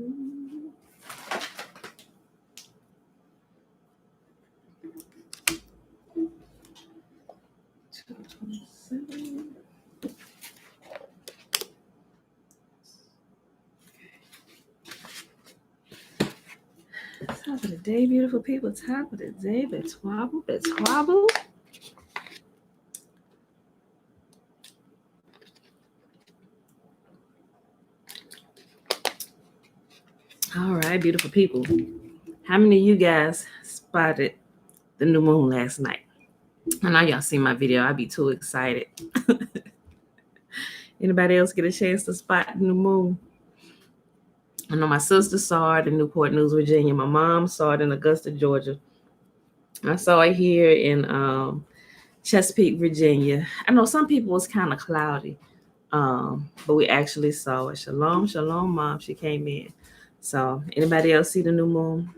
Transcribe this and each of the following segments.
Top of the day, beautiful people. Top of the day, betwabble, betwabble. All right, beautiful people. How many of you guys spotted the new moon last night? I know y'all seen my video. I'd be too excited. Anybody else get a chance to spot the new moon? I know my sister saw it in Newport News, Virginia. My mom saw it in Augusta, Georgia. I saw it here in Chesapeake, Virginia. I know some people was kind of cloudy, but we actually saw it. Shalom, shalom, Mom. She came in. So anybody else see the new moon?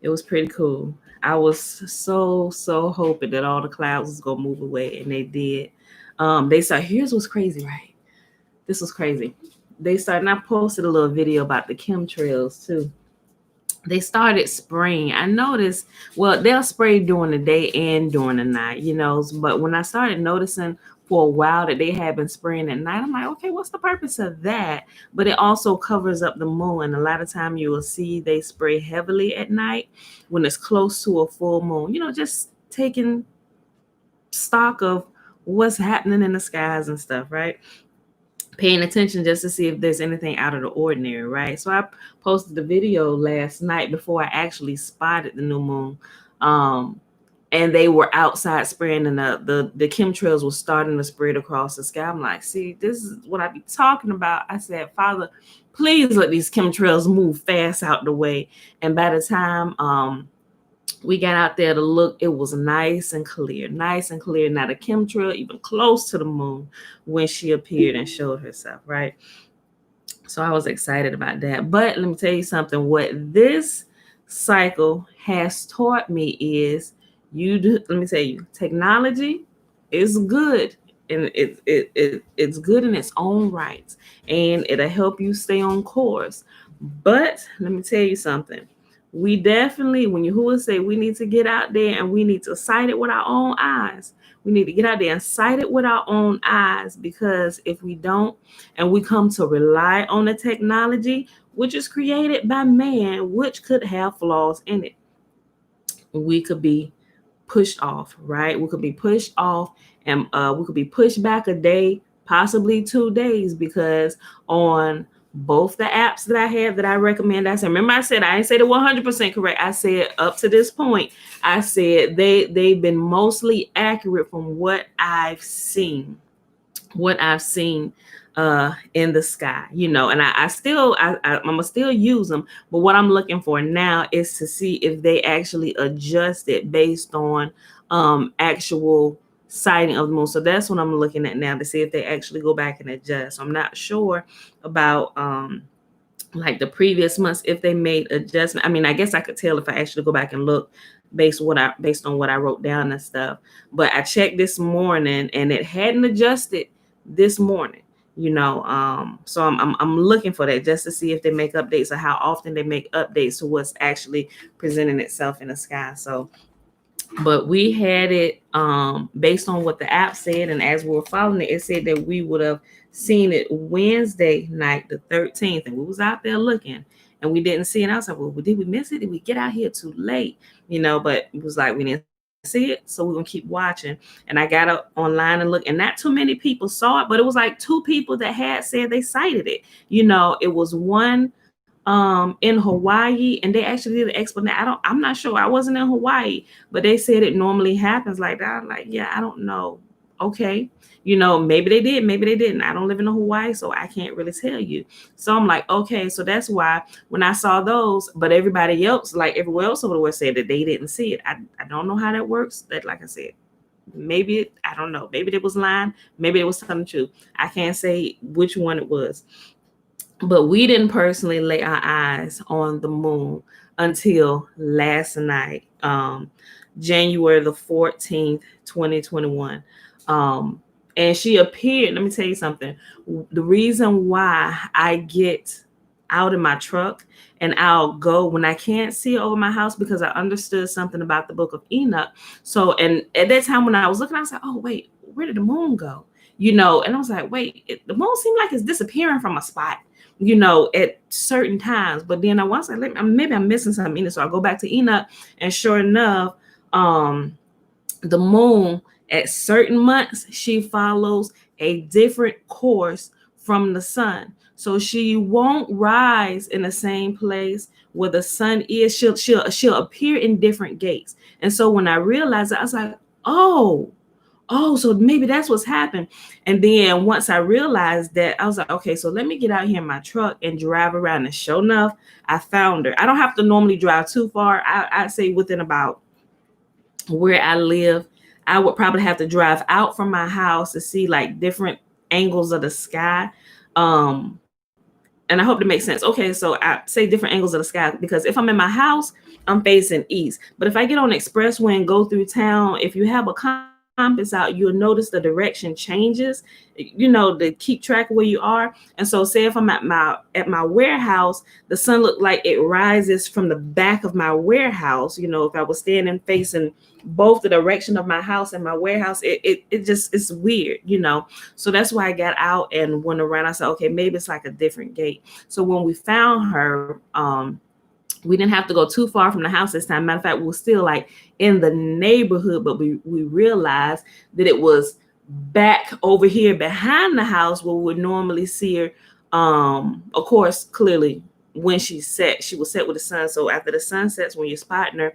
It was pretty cool. I was so hoping that all the clouds was gonna move away, and they did. They saw. Here's what's crazy, right? This was crazy. They started. And I posted a little video about the chemtrails too. They started spraying. I noticed. Well, they'll spray during the day and during the night, you know. But when I started noticing for a while that they had been spraying at night, I'm like, okay, what's the purpose of that? But it also covers up the moon. And a lot of time you will see they spray heavily at night when it's close to a full moon, you know, just taking stock of what's happening in the skies and stuff, right? Paying attention just to see if there's anything out of the ordinary, right? So I posted the video last night before I actually spotted the new moon. And they were outside spraying, and the chemtrails were starting to spread across the sky. I'm like, see, this is what I be talking about. I said, Father, please let these chemtrails move fast out the way. And by the time we got out there to look, it was nice and clear. Not a chemtrail even close to the moon when she appeared and showed herself, right? So I was excited about that. But let me tell you something. What this cycle has taught me is let me tell you, technology is good, and it's good in its own rights, and it'll help you stay on course. But let me tell you something. We definitely, when Yahuwah say we need to get out there and we need to sight it with our own eyes. We need to get out there and sight it with our own eyes, because if we don't, and we come to rely on the technology, which is created by man, which could have flaws in it, we could be pushed off, right? We could be pushed off, and we could be pushed back a day, possibly 2 days, because on both the apps that I have that I recommend, I said, remember I said, I didn't say the 100% correct. I said up to this point, I said they've been mostly accurate from what I've seen in the sky, you know, and I'm gonna still use them. But what I'm looking for now is to see if they actually adjust it based on actual sighting of the moon. So that's what I'm looking at now, to see if they actually go back and adjust. So I'm not sure about like the previous months, if they made adjustment. I mean, I guess I could tell if I actually go back and look based on what I wrote down and stuff. But I checked this morning and it hadn't adjusted this morning, you know. So I'm looking for that just to see if they make updates, or how often they make updates to what's actually presenting itself in the sky. So, but we had it based on what the app said, and as we were following it, it said that we would have seen it Wednesday night, the 13th, and we was out there looking and we didn't see it. I was like, well, did we miss it? Did we get out here too late? You know, but it was like we didn't see it, so we're gonna keep watching. And I got up online and look, and not too many people saw it, but it was like 2 people that had said they sighted it. You know, it was one in Hawaii, and they actually did an explanation. I'm not sure. I wasn't in Hawaii, but they said it normally happens like that. I'm like, yeah, I don't know. Okay. You know, maybe they did, maybe they didn't. I don't live in Hawaii, so I can't really tell you. So I'm like, okay, so that's why when I saw those, but everybody else, like everywhere else over the world, said that they didn't see it. I don't know how that works. That, like I said, maybe I don't know. Maybe it was lying. Maybe it was telling the truth. I can't say which one it was. But we didn't personally lay our eyes on the moon until last night, January the 14th, 2021. And she appeared. Let me tell you something. The reason why I get out in my truck, and I'll go when I can't see over my house, because I understood something about the Book of Enoch. So, and at that time when I was looking, I was like, oh wait, where did the moon go? And I was like, wait, the moon seemed like it's disappearing from a spot, at certain times. But then I was like, maybe I'm missing something. So I go back to Enoch, and sure enough, the moon at certain months, she follows a different course from the sun. So she won't rise in the same place where the sun is. She'll appear in different gates. And so when I realized it, I was like, oh, so maybe that's what's happened. And then once I realized that, I was like, okay, so let me get out here in my truck and drive around. And sure enough, I found her. I don't have to normally drive too far. I'd say within about where I live, I would probably have to drive out from my house to see like different angles of the sky. And I hope it makes sense. Okay, so I say different angles of the sky, because if I'm in my house, I'm facing east. But if I get on the expressway and go through town, if you have a compass out, you'll notice the direction changes, to keep track of where you are. And so say if I'm at my warehouse, the sun looked like it rises from the back of my warehouse. If I was standing facing both the direction of my house and my warehouse, it's weird, So that's why I got out and went around. I said, okay, maybe it's like a different gate. So when we found her, we didn't have to go too far from the house this time. Matter of fact, we were still like in the neighborhood, but we realized that it was back over here behind the house where we would normally see her. Of course, clearly when she was set with the sun. So after the sun sets, when you're spotting her,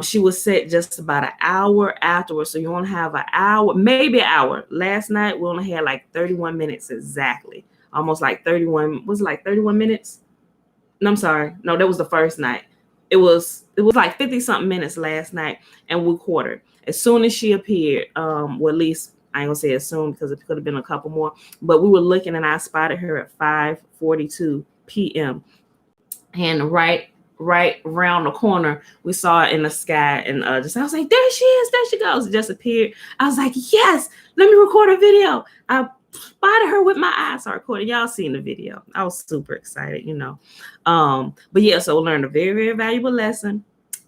she was set just about an hour afterwards. So you only have an hour, maybe an hour. Last night, we only had like 31 minutes exactly. Almost like 31, was it like 31 minutes? No, I'm sorry. No, that was the first night. It was like 50 something minutes last night, and we caught her. As soon as she appeared, well, at least I ain't gonna say as soon, because it could have been a couple more, but we were looking and I spotted her at 5:42 p.m. And right around the corner, we saw it in the sky, and I was like, there she is, there she goes. It just appeared. I was like, yes, let me record a video. I spotted her with my eyes. I recorded. Y'all seen the video. I was super excited, But yeah, so we learned a very, very valuable lesson.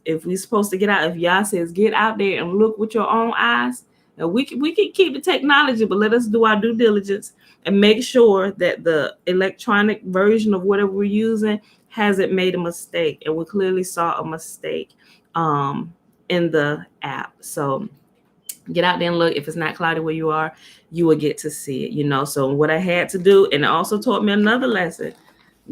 If we're supposed to get out, if Yah says get out there and look with your own eyes, and we can keep the technology, but let us do our due diligence and make sure that the electronic version of whatever we're using hasn't made a mistake. And we clearly saw a mistake in the app. So get out there and look. If it's not cloudy where you are, you will get to see it, So what I had to do, and it also taught me another lesson.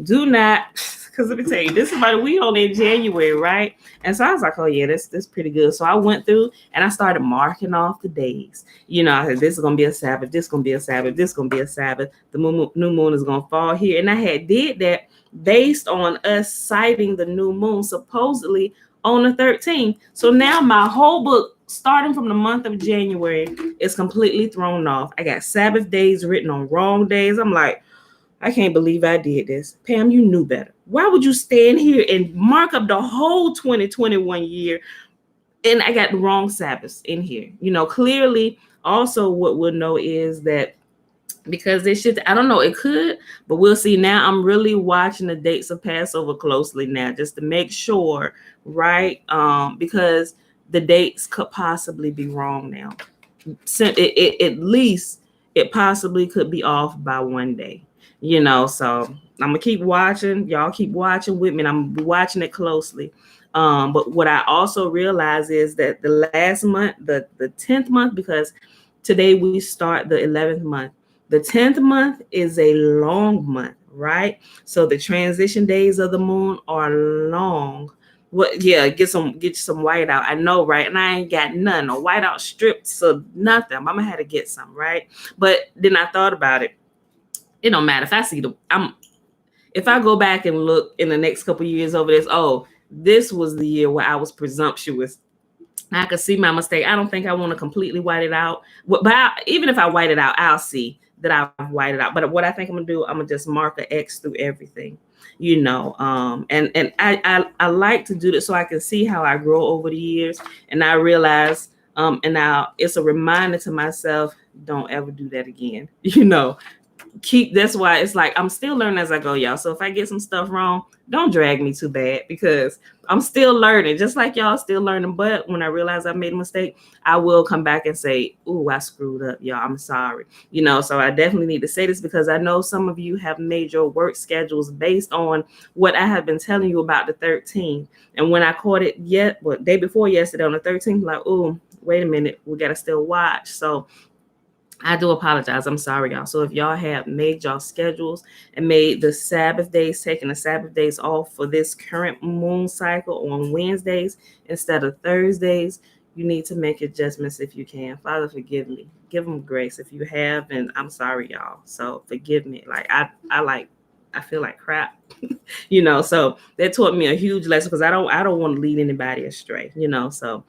Do not, because let me tell you, this is about we only in January, right? And so I was like, oh yeah, this pretty good. So I went through and I started marking off the days. I said, this is gonna be a Sabbath, this is gonna be a Sabbath, this is gonna be a Sabbath. The new moon is gonna fall here. And I did that based on us sighting the new moon supposedly on the 13th. So now my whole book, starting from the month of January, is completely thrown off. I got Sabbath days written on wrong days. I'm like, I can't believe I did this. Pam, you knew better. Why would you stand here and mark up the whole 2021 year? And I got the wrong Sabbaths in here. Clearly, also what we'll know is that because they should, I don't know, it could, but we'll see. Now I'm really watching the dates of Passover closely now, just to make sure, right? Because the dates could possibly be wrong now. At least it possibly could be off by one day, so I'm gonna keep watching. Y'all keep watching with me, and I'm watching it closely. But what I also realize is that the last month, the 10th month, because today we start the 11th month. The 10th month is a long month, right? So the transition days of the moon are long. What? Yeah, get some whiteout. I know, right? And I ain't got none, no whiteout strips or nothing. I'm gonna have to get some, right? But then I thought about it. It don't matter if I see if I go back and look in the next couple of years over this. Oh, this was the year where I was presumptuous. I could see my mistake. I don't think I want to completely white it out. But even if I white it out, I'll see that I've whited it out. But what I think I'm gonna do, I'm gonna just mark an X through everything, and I like to do this so I can see how I grow over the years. And I realize, and now it's a reminder to myself, don't ever do that again. that's why it's like I'm still learning as I go, y'all. So if I get some stuff wrong, don't drag me too bad, because I'm still learning, just like y'all still learning. But when I realize I made a mistake, I will come back and say, "Ooh, I screwed up, y'all. I'm sorry." So I definitely need to say this, because I know some of you have made your work schedules based on what I have been telling you about the 13th. And when I caught it day before yesterday on the 13th, like, "Ooh, wait a minute, we gotta still watch." So I do apologize. I'm sorry, y'all. So if y'all have made y'all schedules and made the Sabbath days, taking the Sabbath days off for this current moon cycle on Wednesdays instead of Thursdays, you need to make adjustments if you can. Father, forgive me. Give them grace if you have, and I'm sorry, y'all. So forgive me. Like I feel like crap, So that taught me a huge lesson, because I don't want to lead anybody astray, So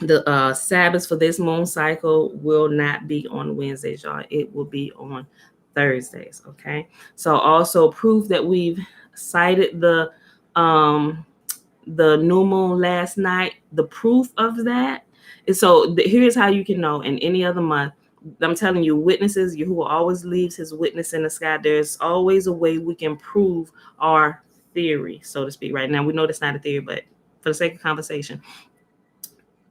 the Sabbath for this moon cycle will not be on Wednesdays, y'all. It will be on Thursdays. Okay. So also proof that we've cited the new moon last night. The proof of that is, here's how you can know in any other month. I'm telling you, witnesses, who always leaves his witness in the sky. There's always a way we can prove our theory, so to speak. Right now, we know that's not a theory, but for the sake of conversation,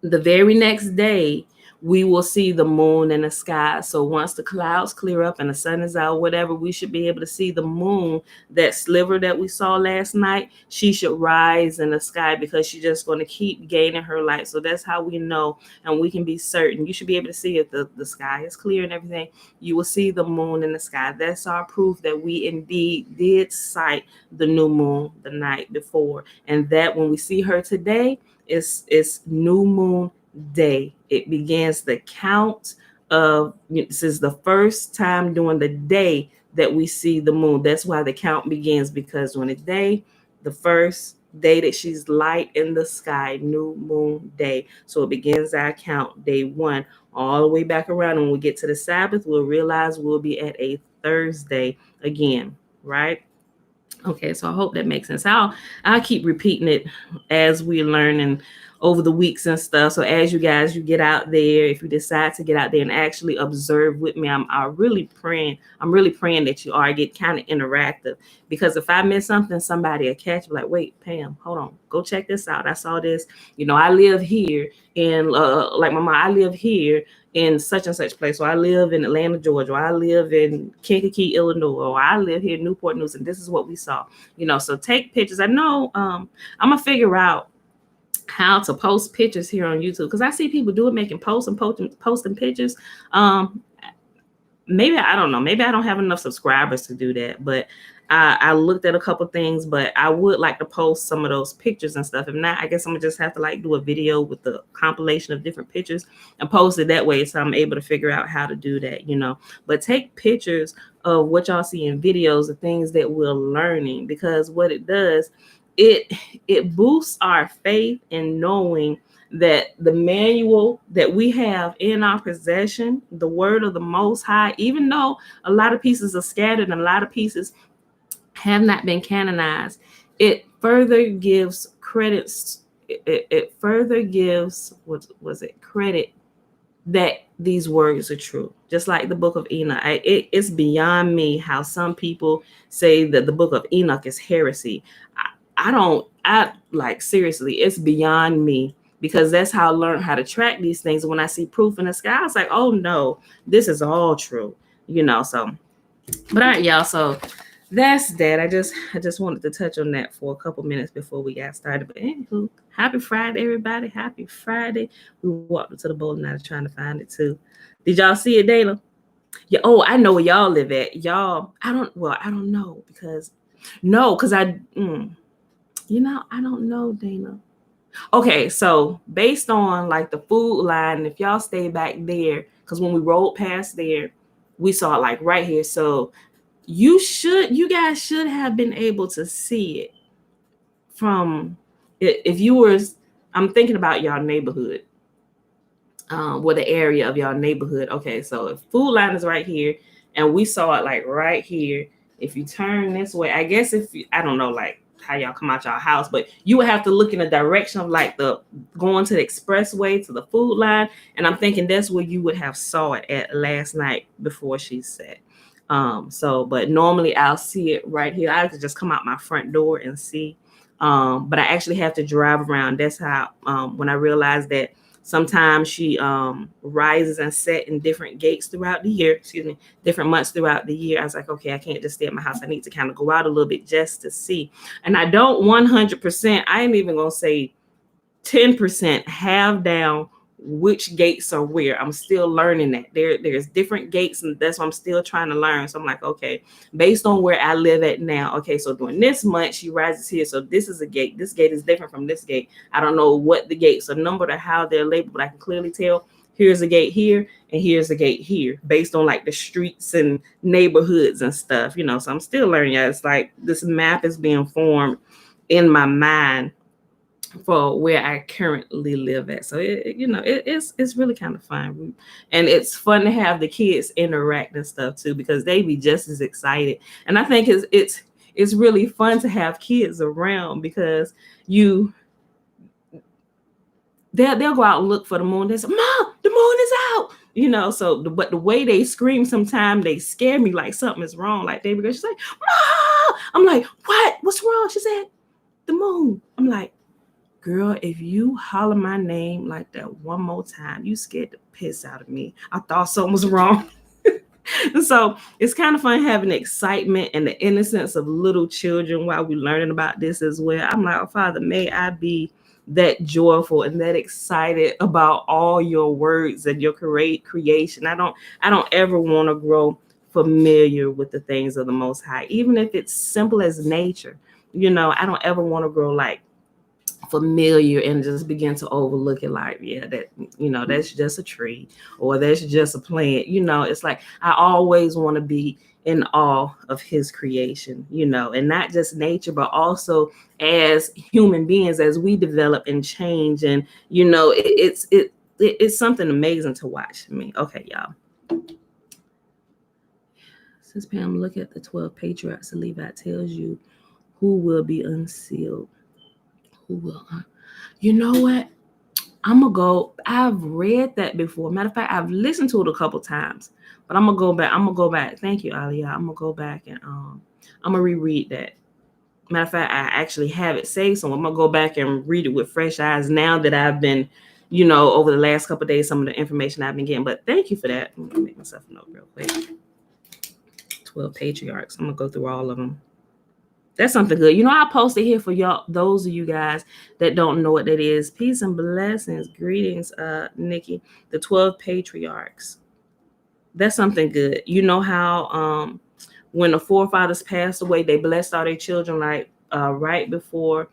the very next day, we will see the moon in the sky. So once the clouds clear up and the sun is out, whatever, we should be able to see the moon, that sliver that we saw last night. She should rise in the sky, because she's just going to keep gaining her light. So that's how we know, and we can be certain. You should be able to see if the sky is clear and everything. You will see the moon in the sky. That's our proof that we indeed did sight the new moon the night before, and that when we see her today, it's new moon day. It begins the count of, this is the first time during the day that we see the moon. That's why the count begins, because on the day, the first day that she's light in the sky, new moon day. So it begins our count, day 1, all the way back around. And when we get to the Sabbath, we'll realize we'll be at a Thursday again, right? Okay, so I hope that makes sense. I'll keep repeating it as we learn and over the weeks and stuff. So as you get out there, if you decide to get out there and actually observe with me, I'm really praying that you are get kind of interactive, because if I miss something, somebody will catch me, like, "Wait, Pam, hold on, go check this out. I saw this. I live here in like my mom, I live here in such and such place. So I live in Atlanta, Georgia, or I live in Kankakee, Illinois, or I live here in Newport News, and this is what we saw." So take pictures. I know I'm gonna figure out how to post pictures here on YouTube, because I see people do it, making posts and posting pictures. Maybe I don't know. Maybe I don't have enough subscribers to do that, but I looked at a couple things, but I would like to post some of those pictures and stuff. If not, I guess I'm gonna just have to do a video with the compilation of different pictures and post it that way, so I'm able to figure out how to do that, But take pictures of what y'all see in videos, the things that we're learning, because what it does, it boosts our faith in knowing that the manual that we have in our possession, the word of the Most High, even though a lot of pieces are scattered and a lot of pieces have not been canonized, it further gives credits. It further gives credit that these words are true. Just like the Book of Enoch, it's beyond me how some people say that the Book of Enoch is heresy. Seriously, it's beyond me, because that's how I learned how to track these things. When I see proof in the sky, it's like, oh no, this is all true, So, but all right, y'all. So that's that. I just wanted to touch on that for a couple minutes before we got started. But anywho, happy Friday, everybody. Happy Friday. We walked into the bowling alley trying to find it too. Did y'all see it, Dana? Yeah. Oh, I know where y'all live at. Y'all, I don't know, because I don't know, Dana. Okay, so based on the food line, if y'all stay back there, because when we rolled past there, we saw it right here. So you guys should have been able to see it from, if you were, I'm thinking about y'all neighborhood, the area of y'all neighborhood. Okay, so if food line is right here and we saw it right here, if you turn this way, I guess I don't know how y'all come out y'all house, but you would have to look in the direction of the going to the expressway to the food line, and I'm thinking that's where you would have saw it at last night before she set. So, but normally I'll see it right here. I could just come out my front door and see. But I actually have to drive around. That's how, when I realized that sometimes she rises and set in different gates throughout the year, different months throughout the year. I was like, okay, I can't just stay at my house. I need to kind of go out a little bit just to see. And I don't 100%, I ain't even going to say 10% have down which gates are where. I'm still learning that there's different gates, and that's what I'm still trying to learn. So I'm like, okay, based on where I live at now, okay, so during this month she rises here, so this is a gate. This gate is different from this gate. I don't know what the gates are numbered or how they're labeled, but I can clearly tell here's a gate here and here's a gate here, based on like the streets and neighborhoods and stuff, so I'm still learning. It's like this map is being formed in my mind for where I currently live at. So it's really kind of fun, and it's fun to have the kids interact and stuff too, because they be just as excited. And I think it's really fun to have kids around, because they'll go out and look for the moon. They say, "Mom, the moon is out." So but the way they scream, sometimes they scare me like something is wrong. Like they she's like, "Mom!" I'm like, what's wrong? She said, "The moon." I'm like, girl, if you holler my name like that one more time, you scared the piss out of me. I thought something was wrong. So it's kind of fun having the excitement and the innocence of little children while we're learning about this as well. I'm like, oh, Father, may I be that joyful and that excited about all your words and your creation. I don't ever want to grow familiar with the things of the Most High, even if it's simple as nature. I don't ever want to grow like familiar and just begin to overlook it like, yeah, that that's just a tree, or that's just a plant. It's like I always want to be in awe of his creation, and not just nature, but also as human beings, as we develop and change. And it's something amazing to watch. Okay, y'all, since Pam, look at the 12 patriarchs of Levi, tells you who will be unsealed. Who will? You know what? I'm gonna go. I've read that before. Matter of fact, I've listened to it a couple times, but I'm gonna go back. Thank you, Aliyah. I'm gonna go back and I'm gonna reread that. Matter of fact, I actually have it saved, so I'm gonna go back and read it with fresh eyes now that I've been, over the last couple of days, some of the information I've been getting. But thank you for that. I'm gonna make myself a note real quick. 12 patriarchs. I'm gonna go through all of them. That's something good. I posted here for y'all, those of you guys that don't know what that is. Peace and blessings. Greetings, Nikki. The 12 patriarchs. That's something good. You know how when the forefathers passed away, they blessed all their children, like right before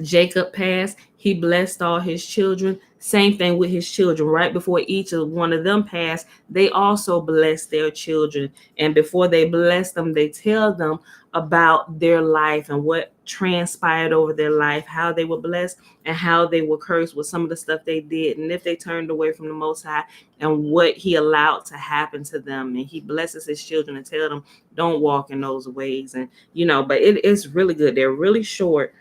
Jacob passed, he blessed all his children. Same thing with his children. Right before each of one of them passed, they also blessed their children. And before they bless them, they tell them about their life and what transpired over their life, how they were blessed and how they were cursed with some of the stuff they did, and if they turned away from the Most High, and what he allowed to happen to them. And he blesses his children and tell them, don't walk in those ways. And but it's really good. They're really short.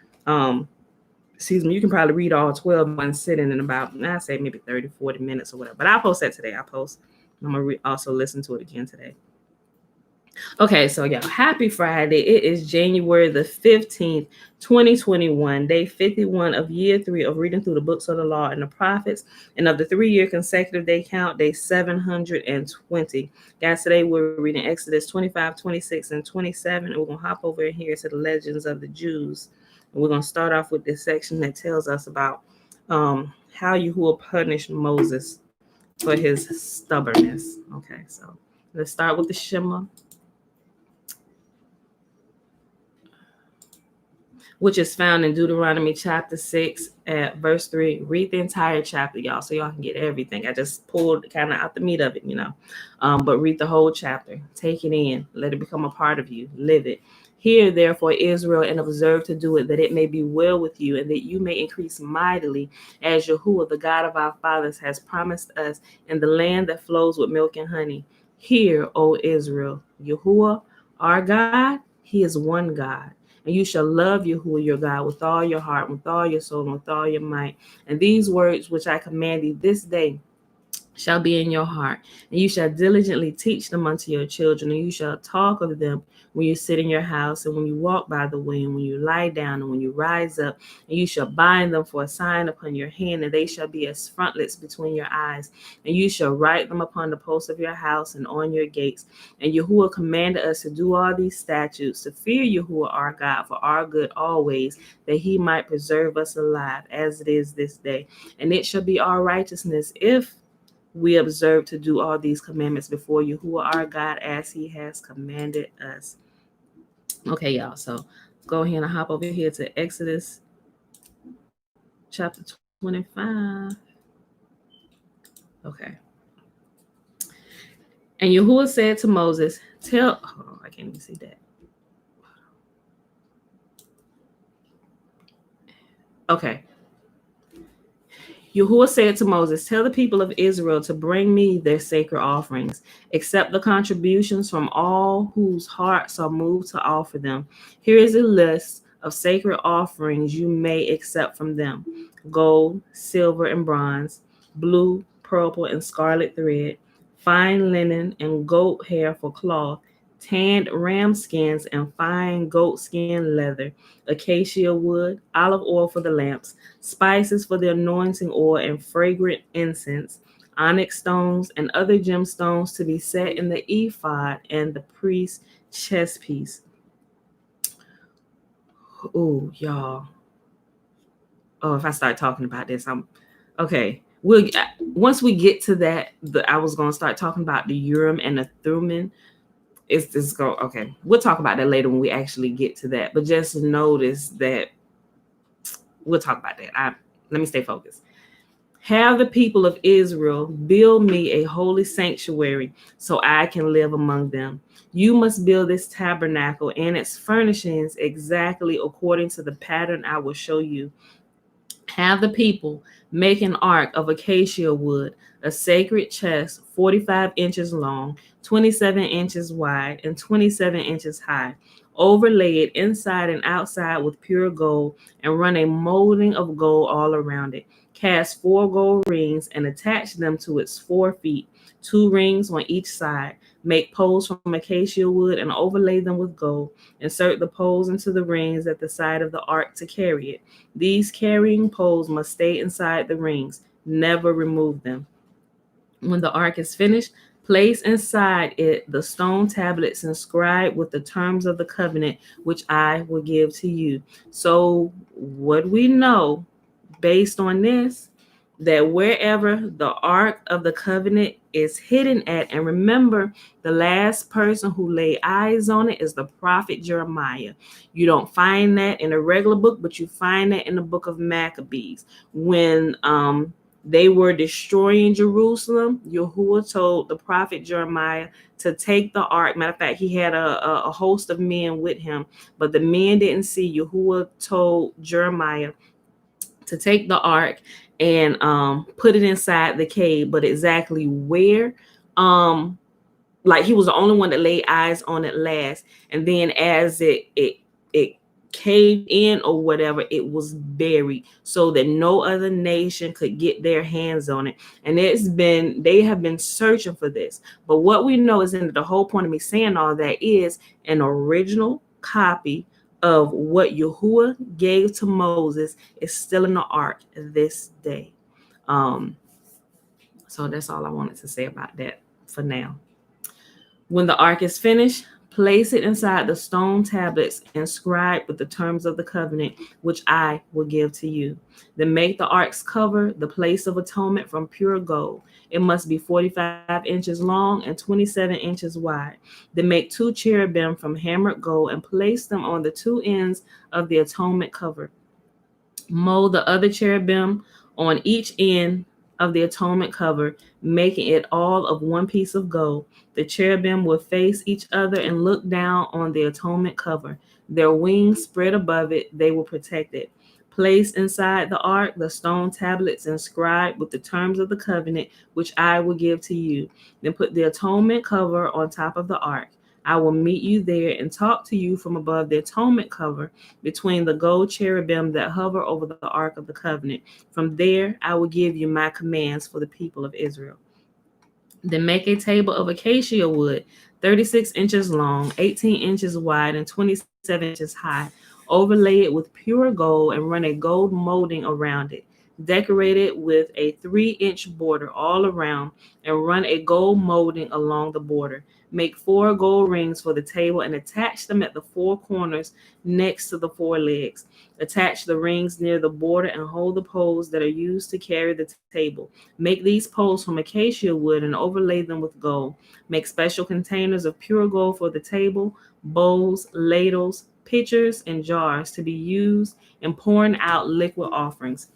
Excuse me, you can probably read all 12 in one sitting in about, I say maybe 30, 40 minutes or whatever. But I'll post that today. I'm going to also listen to it again today. Okay, so y'all, happy Friday. It is January the 15th, 2021, day 51 of year 3 of reading through the books of the law and the prophets, and of the 3-year consecutive day count, day 720. Guys, today we're reading Exodus 25, 26, and 27, and we're going to hop over here to the legends of the Jews. And we're going to start off with this section that tells us about how Yahuwah punished Moses for his stubbornness. Okay, so let's start with the Shema, which is found in Deuteronomy chapter 6 at verse 3. Read the entire chapter, y'all, so y'all can get everything. I just pulled kind of out the meat of it, but read the whole chapter. Take it in. Let it become a part of you. Live it. Hear, therefore, Israel, and observe to do it, that it may be well with you, and that you may increase mightily, as Yahuwah, the God of our fathers, has promised us, in the land that flows with milk and honey. Hear, O Israel, Yahuwah, our God, he is one God. And you shall love Yahuwah your God with all your heart, with all your soul, and with all your might. And these words which I command thee this day shall be in your heart, and you shall diligently teach them unto your children, and you shall talk of them when you sit in your house, and when you walk by the way, and when you lie down, and when you rise up, and you shall bind them for a sign upon your hand, and they shall be as frontlets between your eyes, and you shall write them upon the posts of your house and on your gates. And Yahuwah commanded us to do all these statutes, to fear Yahuwah our God for our good always, that he might preserve us alive, as it is this day. And it shall be our righteousness if we observe to do all these commandments before you, who are our God, as he has commanded us. Okay, y'all. So go ahead and hop over here to Exodus chapter 25. Okay. And Yahuwah said to Moses, tell, oh, I can't even see that. Okay. Yahuwah said to Moses, tell the people of Israel to bring me their sacred offerings, accept the contributions from all whose hearts are moved to offer them. Here is a list of sacred offerings you may accept from them: gold, silver, and bronze, blue, purple, and scarlet thread, fine linen and goat hair for cloth, tanned ram skins and fine goat skin leather, acacia wood, olive oil for the lamps, spices for the anointing oil, and fragrant incense, onyx stones, and other gemstones to be set in the ephod and the priest's chest piece. Oh, y'all. Oh, if I start talking about this, I'm okay. We'll once we get to that, I was gonna start talking about the Urim and the Thummim. It's just go okay. We'll talk about that later when we actually get to that. But just notice that we'll talk about that. Let me stay focused. Have the people of Israel build me a holy sanctuary so I can live among them. You must build this tabernacle and its furnishings exactly according to the pattern I will show you. Have the people make an ark of acacia wood, a sacred chest 45 inches long, 27 inches wide, and 27 inches high. Overlay it inside and outside with pure gold, and run a molding of gold all around it. Cast 4 gold rings and attach them to its 4 feet, 2 rings on each side. Make poles from acacia wood and overlay them with gold. Insert the poles into the rings at the side of the ark to carry it. These carrying poles must stay inside the rings. Never remove them. When the ark is finished, place inside it the stone tablets inscribed with the terms of the covenant which I will give to you. So, what we know based on this, that wherever the ark of the covenant is hidden at, and remember, the last person who laid eyes on it is the prophet Jeremiah. You don't find that in a regular book, but you find that in the book of Maccabees. When they were destroying Jerusalem, Yahuwah told the prophet Jeremiah to take the ark. Matter of fact, he had a host of men with him, but the men didn't see. Yahuwah told Jeremiah to take the ark and put it inside the cave, but exactly where, like he was the only one that laid eyes on it last. And then as it caved in or whatever, it was buried so that no other nation could get their hands on it. And they have been searching for this. But what we know is, in the whole point of me saying all that, is an original copy of what Yahuwah gave to Moses is still in the ark this day. So that's all I wanted to say about that for now. When the ark is finished, place it inside the stone tablets inscribed with the terms of the covenant, which I will give to you. Then make the ark's cover the place of atonement from pure gold. It must be 45 inches long and 27 inches wide. Then make 2 cherubim from hammered gold and place them on the 2 ends of the atonement cover. Mold the other cherubim on each end of the atonement cover, making it all of one piece of gold. The cherubim will face each other and look down on the atonement cover. Their wings spread above it, they will protect it. Place inside the ark the stone tablets inscribed with the terms of the covenant, which I will give to you. Then put the atonement cover on top of the ark. I will meet you there and talk to you from above the atonement cover between the gold cherubim that hover over the ark of the covenant. From there, I will give you my commands for the people of Israel. Then make a table of acacia wood, 36 inches long, 18 inches wide, and 27 inches high. Overlay it with pure gold and run a gold molding around it. Decorate it with a 3-inch border all around and run a gold molding along the border. Make 4 gold rings for the table and attach them at the 4 corners next to the 4 legs. Attach the rings near the border and hold the poles that are used to carry the table. Make these poles from acacia wood and overlay them with gold. Make special containers of pure gold for the table, bowls, ladles, pitchers, and jars to be used in pouring out liquid offerings.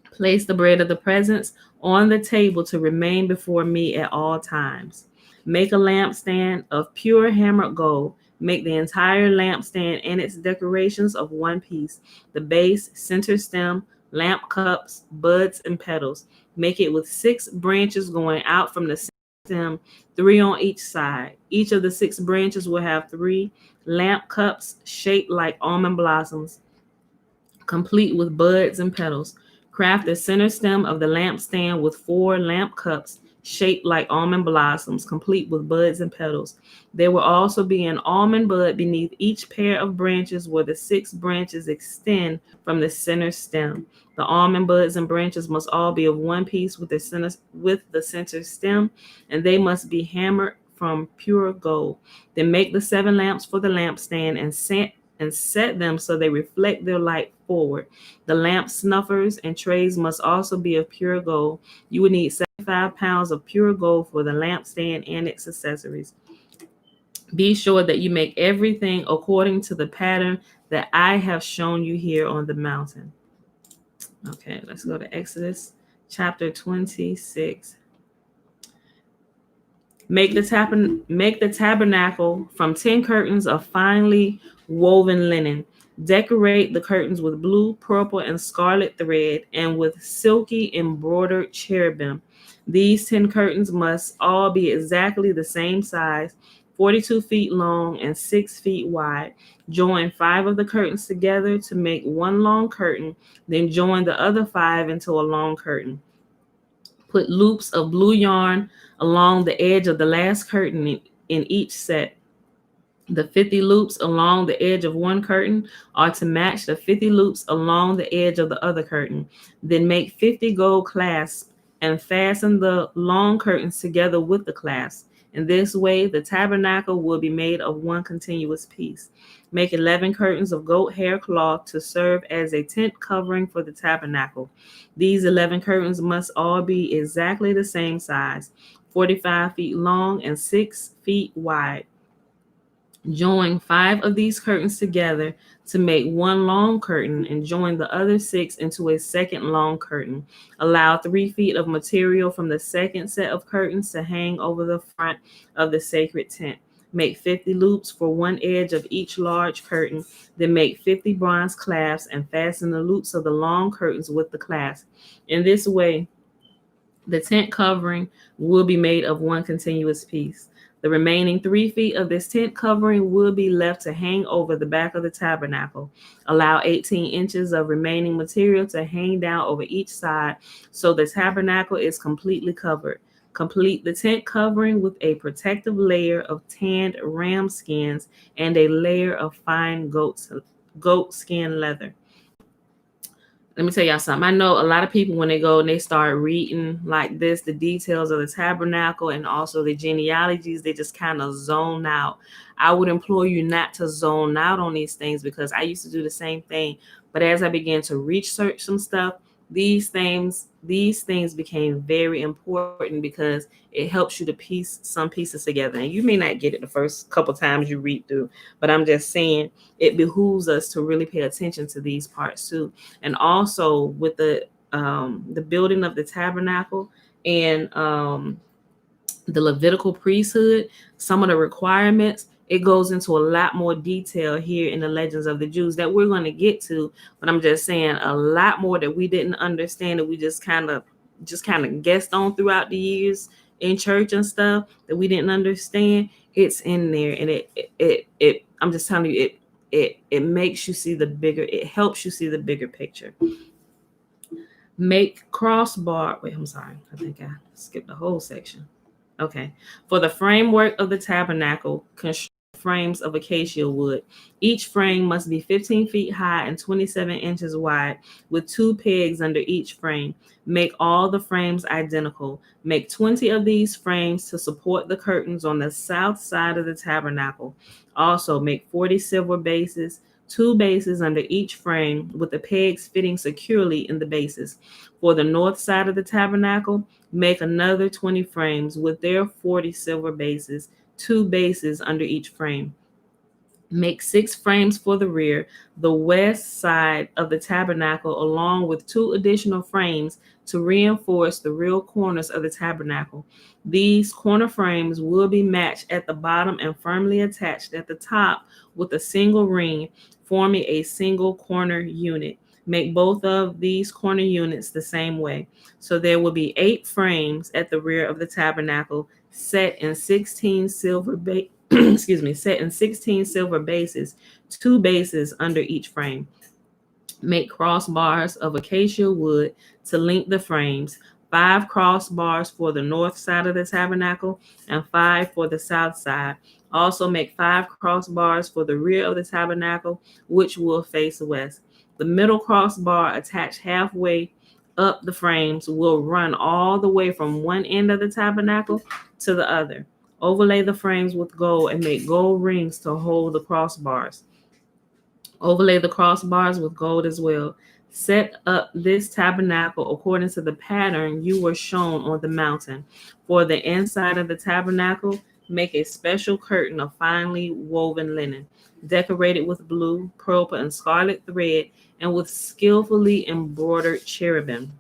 Place the bread of the presence on the table to remain before me at all times. Make a lampstand of pure hammered gold. Make the entire lampstand and its decorations of one piece, the base, center stem, lamp cups, buds, and petals. Make it with 6 branches going out from the stem, 3 on each side. Each of the 6 branches will have 3 lamp cups shaped like almond blossoms, complete with buds and petals. Craft the center stem of the lampstand with 4 lamp cups shaped like almond blossoms, complete with buds and petals. There will also be an almond bud beneath each pair of branches where the 6 branches extend from the center stem. The almond buds and branches must all be of one piece with the center stem, and they must be hammered from pure gold. Then make the 7 lamps for the lampstand and set them so they reflect their light forward. The lamp snuffers and trays must also be of pure gold. You would need 75 pounds of pure gold for the lampstand and its accessories. Be sure that you make everything according to the pattern that I have shown you here on the mountain. Okay, let's go to Exodus chapter 26. Make the tabernacle from 10 curtains of finely woven linen. Decorate the curtains with blue, purple, and scarlet thread and with silky embroidered cherubim. These 10 curtains must all be exactly the same size, 42 feet long and 6 feet wide. Join 5 of the curtains together to make one long curtain, then join the other 5 into a long curtain. Put loops of blue yarn along the edge of the last curtain in each set. The 50 loops along the edge of one curtain are to match the 50 loops along the edge of the other curtain. Then make 50 gold clasps and fasten the long curtains together with the clasps. In this way, the tabernacle will be made of one continuous piece. Make 11 curtains of goat hair cloth to serve as a tent covering for the tabernacle. These 11 curtains must all be exactly the same size, 45 feet long and 6 feet wide. Join 5 of these curtains together to make one long curtain and join the other 6 into a second long curtain. Allow 3 feet of material from the second set of curtains to hang over the front of the sacred tent. Make 50 loops for one edge of each large curtain. Then make 50 bronze clasps and fasten the loops of the long curtains with the clasp. In this way, the tent covering will be made of one continuous piece. The remaining 3 feet of this tent covering will be left to hang over the back of the tabernacle. Allow 18 inches of remaining material to hang down over each side so the tabernacle is completely covered. Complete the tent covering with a protective layer of tanned ram skins and a layer of fine goat skin leather. Let me tell y'all something. I know a lot of people, when they go and they start reading like this, the details of the tabernacle and also the genealogies, they just kind of zone out. I would implore you not to zone out on these things, because I used to do the same thing. But as I began to research some stuff, these things became very important, because it helps you to piece some pieces together. And you may not get it the first couple times you read through, but I'm just saying it behooves us to really pay attention to these parts too. And also with the building of the tabernacle and the Levitical priesthood, some of the requirements, it goes into a lot more detail here in the Legends of the Jews that we're going to get to. But I'm just saying a lot more that we didn't understand, that we just kind of guessed on throughout the years in church and stuff that we didn't understand. It's in there, and it I'm just telling you, it makes you see the bigger, it helps you see the bigger picture. Make crossbar. Wait, I'm sorry. I think I skipped the whole section. Okay. For the framework of the tabernacle, construct frames of acacia wood. Each frame must be 15 feet high and 27 inches wide, with 2 pegs under each frame. Make all the frames identical. Make 20 of these frames to support the curtains on the south side of the tabernacle. Also, make 40 silver bases, 2 bases under each frame, with the pegs fitting securely in the bases. For the north side of the tabernacle, make another 20 frames with their 40 silver bases, 2 bases under each frame. Make 6 frames for the rear, the west side of the tabernacle, along with 2 additional frames to reinforce the real corners of the tabernacle. These corner frames will be matched at the bottom and firmly attached at the top with a single ring, forming a single corner unit. Make both of these corner units the same way. So there will be 8 frames at the rear of the tabernacle, set in 16 silver set in 16 silver bases, 2 bases under each frame. Make crossbars of acacia wood to link the frames, 5 crossbars for the north side of the tabernacle and 5 for the south side. Also make 5 crossbars for the rear of the tabernacle, which will face west. The middle crossbar attached halfway up the frames will run all the way from one end of the tabernacle to the other. Overlay the frames with gold and make gold rings to hold the crossbars. Overlay the crossbars with gold as well. Set up this tabernacle according to the pattern you were shown on the mountain. For the inside of the tabernacle, make a special curtain of finely woven linen, decorated with blue, purple, and scarlet thread, and with skillfully embroidered cherubim.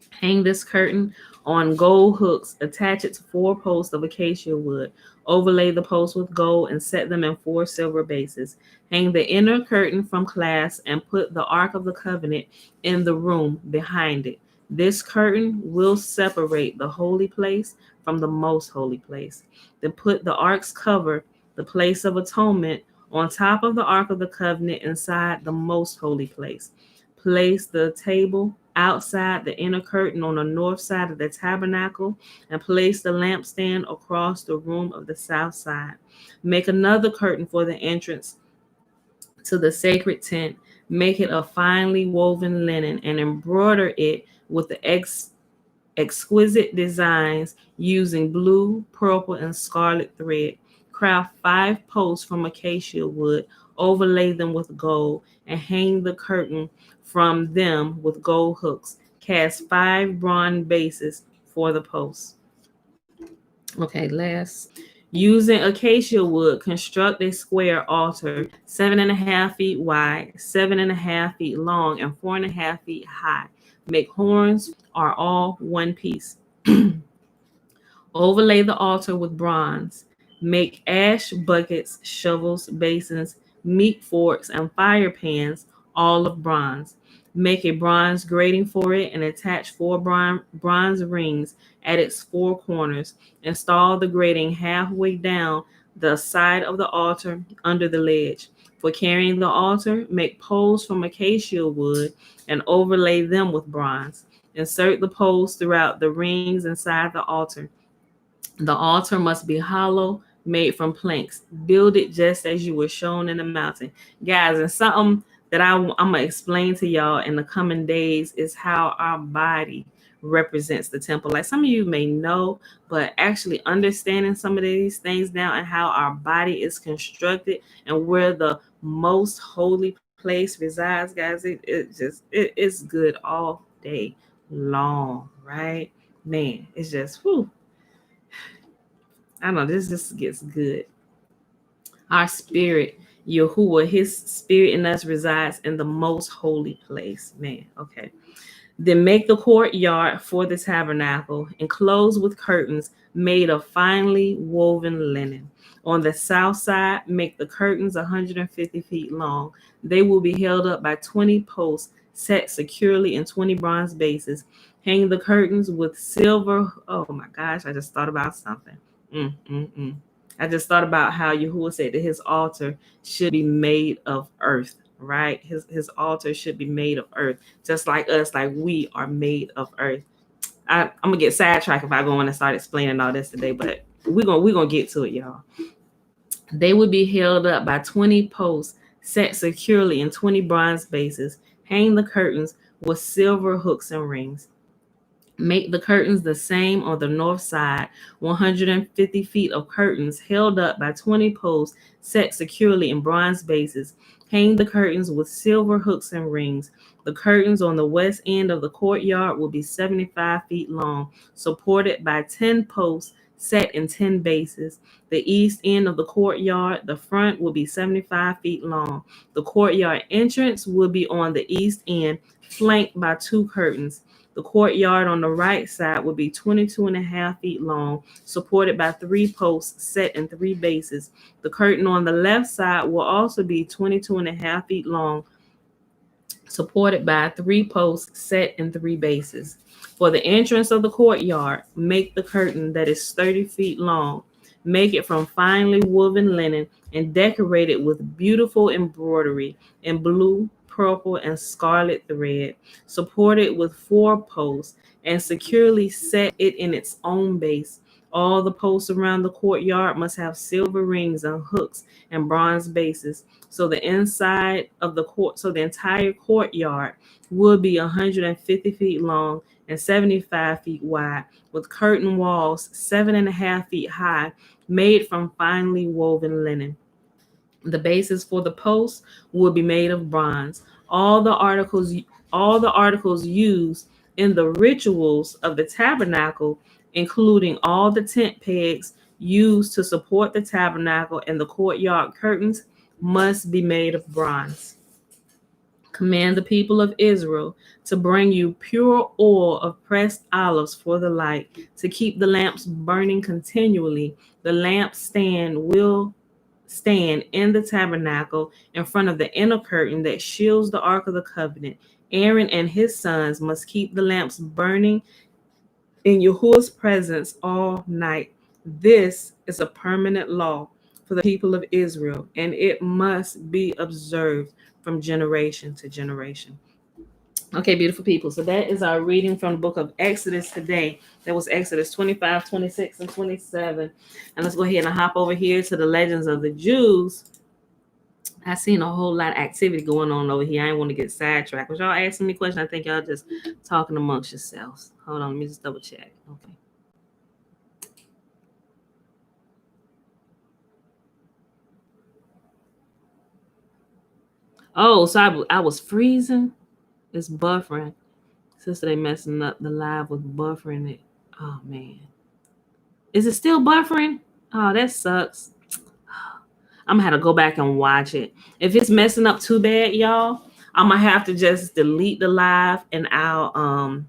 Hang this curtain on gold hooks, attach it to 4 posts of acacia wood. Overlay the posts with gold and set them in 4 silver bases. Hang the inner curtain from clasps and put the Ark of the Covenant in the room behind it. This curtain will separate the holy place from the most holy place. Then put the Ark's cover, the place of atonement, on top of the Ark of the Covenant inside the most holy place. Place the table outside the inner curtain on the north side of the tabernacle, and place the lampstand across the room of the south side. Make another curtain for the entrance to the sacred tent. Make it of finely woven linen and embroider it with the exquisite designs using blue, purple, and scarlet thread. Craft 5 posts from acacia wood, overlay them with gold, and hang the curtain from them with gold hooks. Cast 5 bronze bases for the posts. Okay, last. Using acacia wood, construct a square altar 7.5 feet wide, 7.5 feet long, and 4.5 feet high. Make horns are all one piece. Overlay the altar with bronze. Make ash buckets, shovels, basins, meat forks, and fire pans, all of bronze. Make a bronze grating for it and attach 4 bronze rings at its 4 corners. Install the grating halfway down the side of the altar under the ledge. For carrying the altar, make poles from acacia wood and overlay them with bronze. Insert the poles throughout the rings inside the altar. The altar must be hollow, made from planks. Build it just as you were shown in the mountain. Guys, and something that I'm going to explain to y'all in the coming days is how our body represents the temple. Like some of you may know, but actually understanding some of these things now and how our body is constructed and where the most holy place resides, guys, it's good all day long, right? Man, it's just, whew. I know this just gets good. Our spirit, Yahuwah, his spirit in us resides in the most holy place. Man, okay. Then make the courtyard for the tabernacle, enclosed with curtains made of finely woven linen. On the south side, make the curtains 150 feet long. They will be held up by 20 posts set securely in 20 bronze bases. Hang the curtains with silver. Oh my gosh, I just thought about something. I just thought about how Yahuwah said that his altar should be made of earth, right? His altar should be made of earth, just like us, like we are made of earth. I'm gonna get sidetracked if I go on and start explaining all this today, but we're gonna get to it, y'all. They would be held up by 20 posts set securely in 20 bronze bases. Hang the curtains with silver hooks and rings. Make the curtains the same on the north side, 150 feet of curtains held up by 20 posts set securely in bronze bases. Hang the curtains with silver hooks and rings. The curtains on the west end of the courtyard will be 75 feet long, supported by 10 posts set in 10 bases. The east end of the courtyard, the front, will be 75 feet long. The courtyard entrance will be on the east end, flanked by 2 curtains. The courtyard on the right side will be 22 and a half feet long, supported by 3 posts set in 3 bases. The curtain on the left side will also be 22 and a half feet long, supported by 3 posts set in 3 bases. For the entrance of the courtyard, make the curtain that is 30 feet long. Make it from finely woven linen and decorate it with beautiful embroidery in blue, purple, and scarlet thread. Support it with 4 posts and securely set it in its own base. All the posts around the courtyard must have silver rings and hooks and bronze bases. So the inside of the court, so the entire courtyard would be 150 feet long and 75 feet wide, with curtain walls 7.5 feet high, made from finely woven linen. The bases for the posts would be made of bronze. All the articles used in the rituals of the tabernacle, including all the tent pegs used to support the tabernacle and the courtyard curtains, must be made of bronze. Command the people of Israel to bring you pure oil of pressed olives for the light, to keep the lamps burning continually. The lampstand will stand in the tabernacle in front of the inner curtain that shields the Ark of the Covenant. Aaron and his sons must keep the lamps burning in Yahuwah's presence all night. This is a permanent law for the people of Israel, and it must be observed from generation to generation. Okay, beautiful people. So that is our reading from the book of Exodus today. That was Exodus 25, 26, and 27. And let's go ahead and hop over here to the Legends of the Jews. I seen a whole lot of activity going on over here. I didn't want to get sidetracked. Was y'all asking me questions? I think y'all just talking amongst yourselves. Hold on, let me just double check. Okay. Oh, so I was freezing. It's buffering. Sister, they messing up the live with buffering it. Oh man. Is it still buffering? Oh, that sucks. I'm gonna have to go back and watch it. If it's messing up too bad, y'all, I'm gonna have to just delete the live and I'll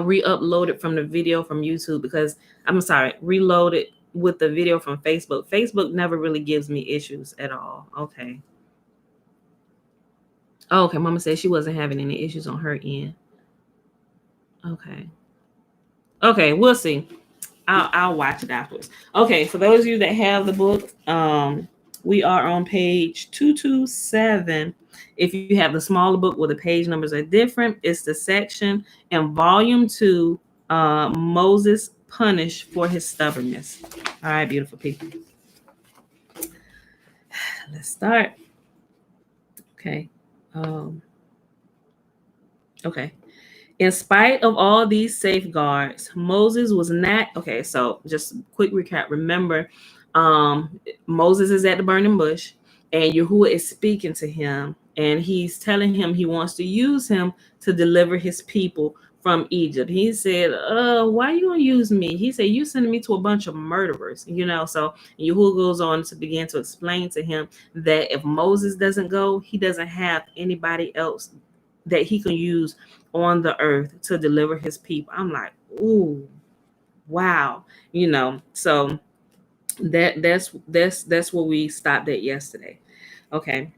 re-upload it from the video from YouTube, because I'm sorry, reload it with the video from Facebook. Facebook never really gives me issues at all. Okay. Oh, okay, Mama said she wasn't having any issues on her end. Okay, we'll see. I'll watch it afterwards. Okay, for those of you that have the book, we are on page 227. If you have the smaller book where the page numbers are different, it's the section in volume 2, Moses punished for his stubbornness. All right, beautiful people. Let's start. Okay. Okay. In spite of all these safeguards, Moses was not okay. So just quick recap. Remember, Moses is at the burning bush, and Yahuwah is speaking to him, and he's telling him he wants to use him to deliver his people from Egypt. He said, why are you gonna use me? He said, you sending me to a bunch of murderers, So Yahuwah goes on to begin to explain to him that if Moses doesn't go, he doesn't have anybody else that he can use on the earth to deliver his people. I'm like, ooh, wow, So that's where we stopped at yesterday. Okay.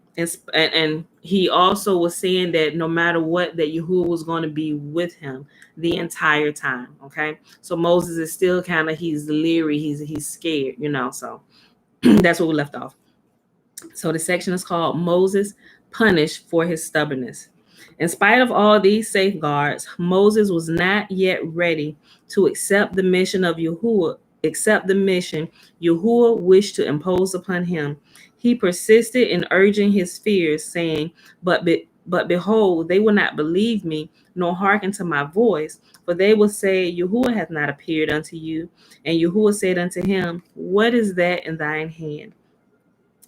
And he also was saying that no matter what, that Yahuwah was going to be with him the entire time. Okay. So Moses is still he's leery, he's scared, So that's where we left off. So the section is called Moses punished for his stubbornness. In spite of all these safeguards, Moses was not yet ready to accept the mission of Yahuwah, accept the mission Yahuwah wished to impose upon him. He persisted in urging his fears, saying, but behold, they will not believe me, nor hearken to my voice, for they will say, Yahuwah hath not appeared unto you. And Yahuwah said unto him, what is that in thine hand?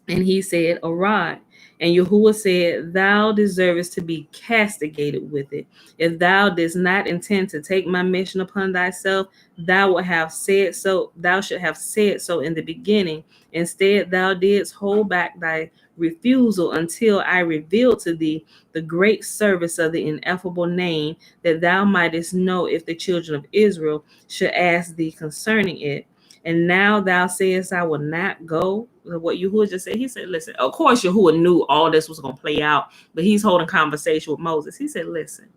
And he said, a rod. And Yahuwah said, thou deservest to be castigated with it. If thou didst not intend to take my mission upon thyself, thou would have said so, thou should have said so in the beginning. Instead, thou didst hold back thy refusal until I revealed to thee the great service of the ineffable name, that thou mightest know if the children of Israel should ask thee concerning it. And now thou sayest, I will not go. What Yahuwah just said, he said, listen, of course Yahuwah knew all this was going to play out, but he's holding conversation with Moses. He said, listen,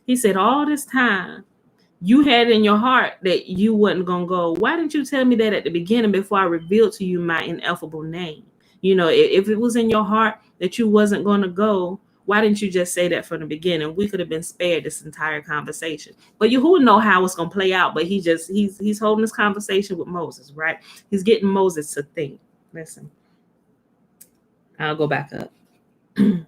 he said, all this time you had in your heart that you wasn't going to go. Why didn't you tell me that at the beginning before I revealed to you my ineffable name? You know, if it was in your heart that you wasn't going to go, why didn't you just say that from the beginning? We could have been spared this entire conversation. But Yahuwah know how it's going to play out, but he's holding this conversation with Moses, right? He's getting Moses to think. Listen, I'll go back up. And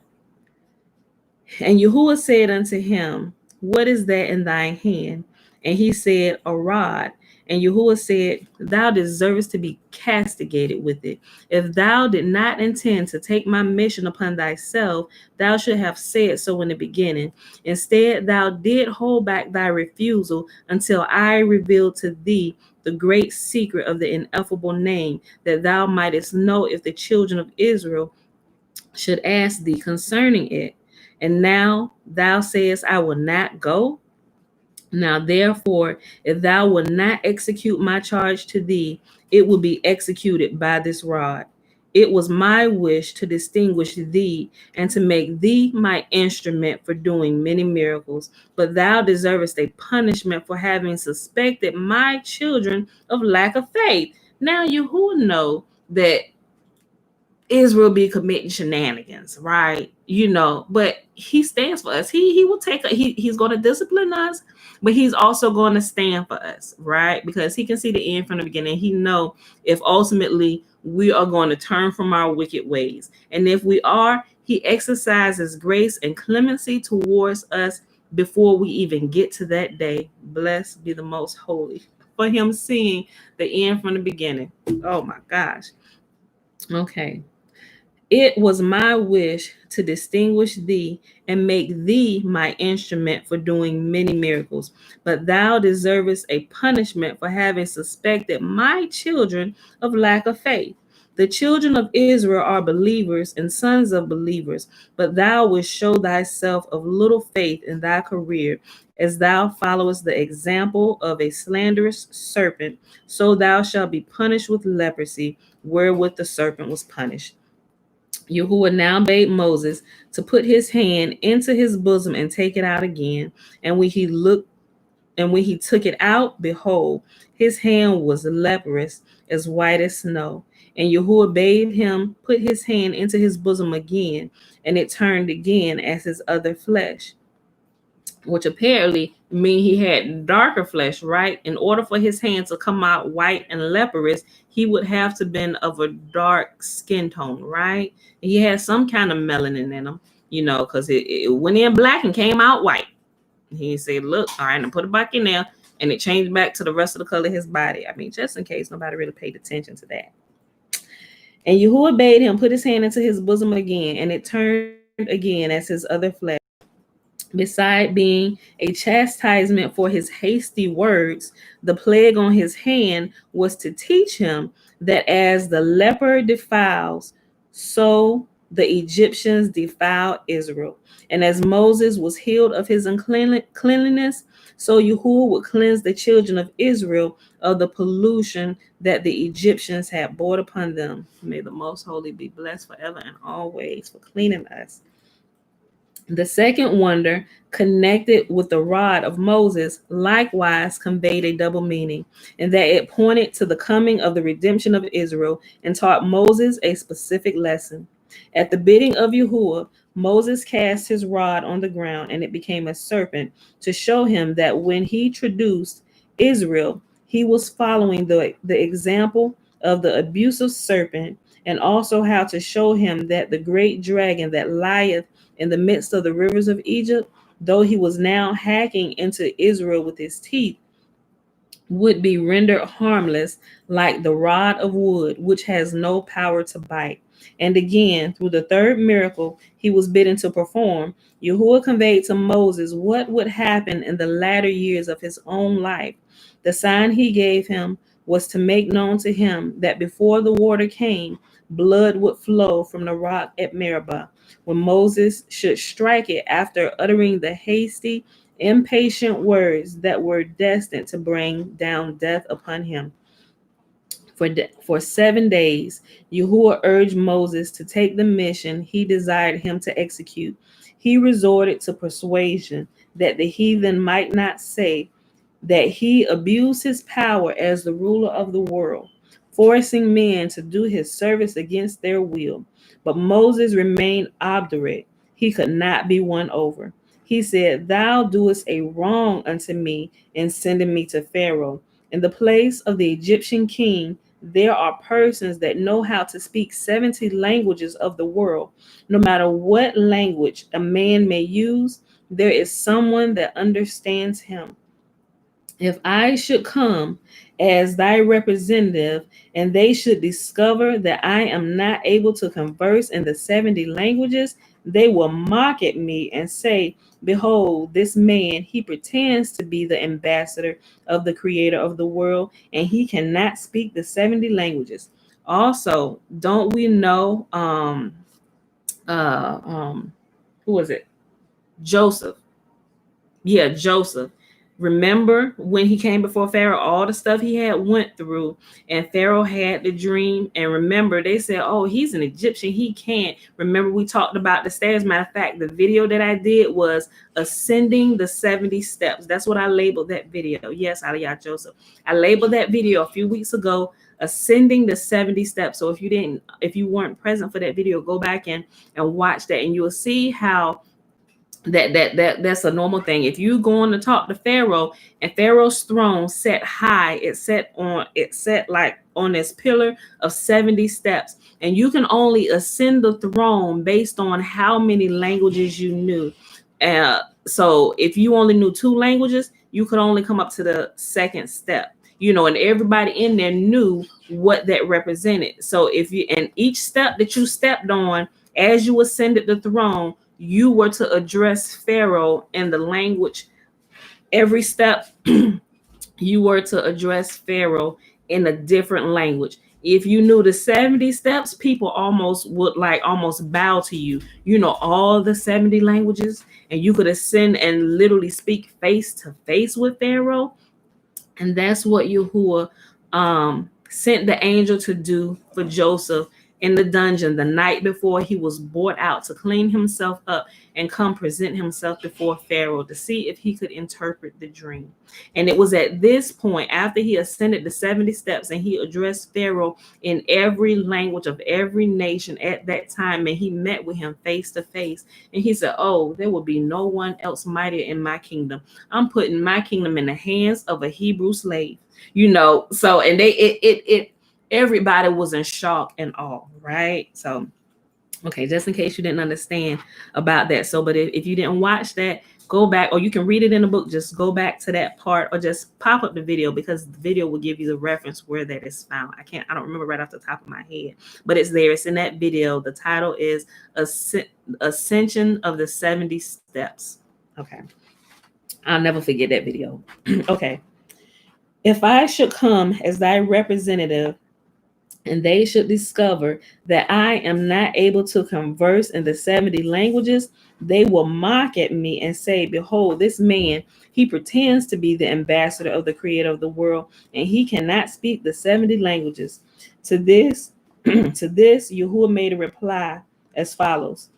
Yahuwah said unto him, what is that in thine hand? And he said, a rod. And Yahuwah said, thou deservest to be castigated with it. If thou did not intend to take my mission upon thyself, thou should have said so in the beginning. Instead, thou did hold back thy refusal until I revealed to thee the great secret of the ineffable name, that thou mightest know if the children of Israel should ask thee concerning it. And now thou sayest, I will not go. Now, therefore, if thou wilt not execute my charge to thee, it will be executed by this rod. It was my wish to distinguish thee and to make thee my instrument for doing many miracles. But thou deservest a punishment for having suspected my children of lack of faith. Now, Yahuwah know that Israel be committing shenanigans, right? You know, but he stands for us. He will take he's going to discipline us, but he's also going to stand for us, right? Because he can see the end from the beginning. He know if ultimately we are going to turn from our wicked ways. And if we are, he exercises grace and clemency towards us before we even get to that day. Blessed be the most holy for him seeing the end from the beginning. Oh my gosh. Okay. It was my wish to distinguish thee and make thee my instrument for doing many miracles. But thou deservest a punishment for having suspected my children of lack of faith. The children of Israel are believers and sons of believers, but thou wilt show thyself of little faith in thy career, as thou followest the example of a slanderous serpent, so thou shalt be punished with leprosy, wherewith the serpent was punished. Yahuwah now bade Moses to put his hand into his bosom and take it out again. And when he took it out, behold, his hand was leprous, as white as snow. And Yahuwah bade him put his hand into his bosom again, and it turned again as his other flesh, which apparently mean he had darker flesh, right? In order for his hand to come out white and leprous, he would have to been of a dark skin tone, right? He had some kind of melanin in him, you know, because it went in black and came out white. He said, look, all right, and put it back in there, and it changed back to the rest of the color of his body. I mean, just in case nobody really paid attention to that. And Yahuwah bade him put his hand into his bosom again, and it turned again as his other flesh. Beside being a chastisement for his hasty words, the plague on his hand was to teach him that as the leper defiles, so the Egyptians defile Israel. And as Moses was healed of his uncleanliness, so Yahuwah would cleanse the children of Israel of the pollution that the Egyptians had brought upon them. May the Most Holy be blessed forever and always for cleaning us. The second wonder, connected with the rod of Moses, likewise conveyed a double meaning, in that it pointed to the coming of the redemption of Israel and taught Moses a specific lesson. At the bidding of Yahuwah, Moses cast his rod on the ground, and it became a serpent to show him that when he traduced Israel, he was following the example of the abusive serpent, and also how to show him that the great dragon that lieth in the midst of the rivers of Egypt, though he was now hacking into Israel with his teeth, would be rendered harmless like the rod of wood, which has no power to bite. And again, through the third miracle he was bidden to perform, Yahuwah conveyed to Moses what would happen in the latter years of his own life. The sign he gave him was to make known to him that before the water came, blood would flow from the rock at Meribah, when Moses should strike it after uttering the hasty, impatient words that were destined to bring down death upon him. For 7 days, Yahuwah urged Moses to take the mission he desired him to execute. He resorted to persuasion that the heathen might not say that he abused his power as the ruler of the world, forcing men to do his service against their will. But Moses remained obdurate. He could not be won over. He said, "Thou doest a wrong unto me in sending me to Pharaoh. In the place of the Egyptian king, there are persons that know how to speak 70 languages of the world. No matter what language a man may use, there is someone that understands him. If I should come as thy representative, and they should discover that I am not able to converse in the 70 languages, they will mock at me and say, Behold, this man, he pretends to be the ambassador of the creator of the world, and he cannot speak the 70 languages." Also, don't we know who was it? Joseph. Yeah, Joseph. Remember when he came before Pharaoh, all the stuff he had went through, and Pharaoh had the dream. And remember, they said, "Oh, he's an Egyptian. He can't." Remember, we talked about the stairs. Matter of fact, the video that I did was ascending the 70 steps. That's what I labeled that video. Yes, Aliyah Joseph. I labeled that video a few weeks ago, ascending the 70 steps. So if you weren't present for that video, go back and watch that, and you'll see how that's a normal thing. If you go on to talk to Pharaoh, and Pharaoh's throne set high, it set like on this pillar of 70 steps, and you can only ascend the throne based on how many languages you knew. So if you only knew 2 languages, you could only come up to the second step, and everybody in there knew what that represented. So and each step that you stepped on as you ascended the throne, you were to address Pharaoh in the language. Every step, you were to address Pharaoh in a different language. If you knew the 70 steps, people would almost bow to you. All the 70 languages, and you could ascend and literally speak face to face with Pharaoh. And that's what Yahuwah sent the angel to do for Joseph in the dungeon the night before he was brought out, to clean himself up and come present himself before Pharaoh to see if he could interpret the dream. And it was at this point, after he ascended the 70 steps and he addressed Pharaoh in every language of every nation at that time, and he met with him face to face, and he said, "Oh, there will be no one else mightier in my kingdom. I'm putting my kingdom in the hands of a Hebrew slave." So, and everybody was in shock and awe, right? So, okay, just in case you didn't understand about that. So, but if you didn't watch that, go back, or you can read it in the book. Just go back to that part, or just pop up the video, because the video will give you the reference where that is found. I don't remember right off the top of my head, but it's there. It's in that video. The title is Ascension of the 70 Steps. Okay. I'll never forget that video. Okay. If I should come as thy representative, and they should discover that I am not able to converse in the 70 languages, they will mock at me and say, "Behold, this man, he pretends to be the ambassador of the creator of the world, and he cannot speak the 70 languages." To this, Yahuwah made a reply as follows: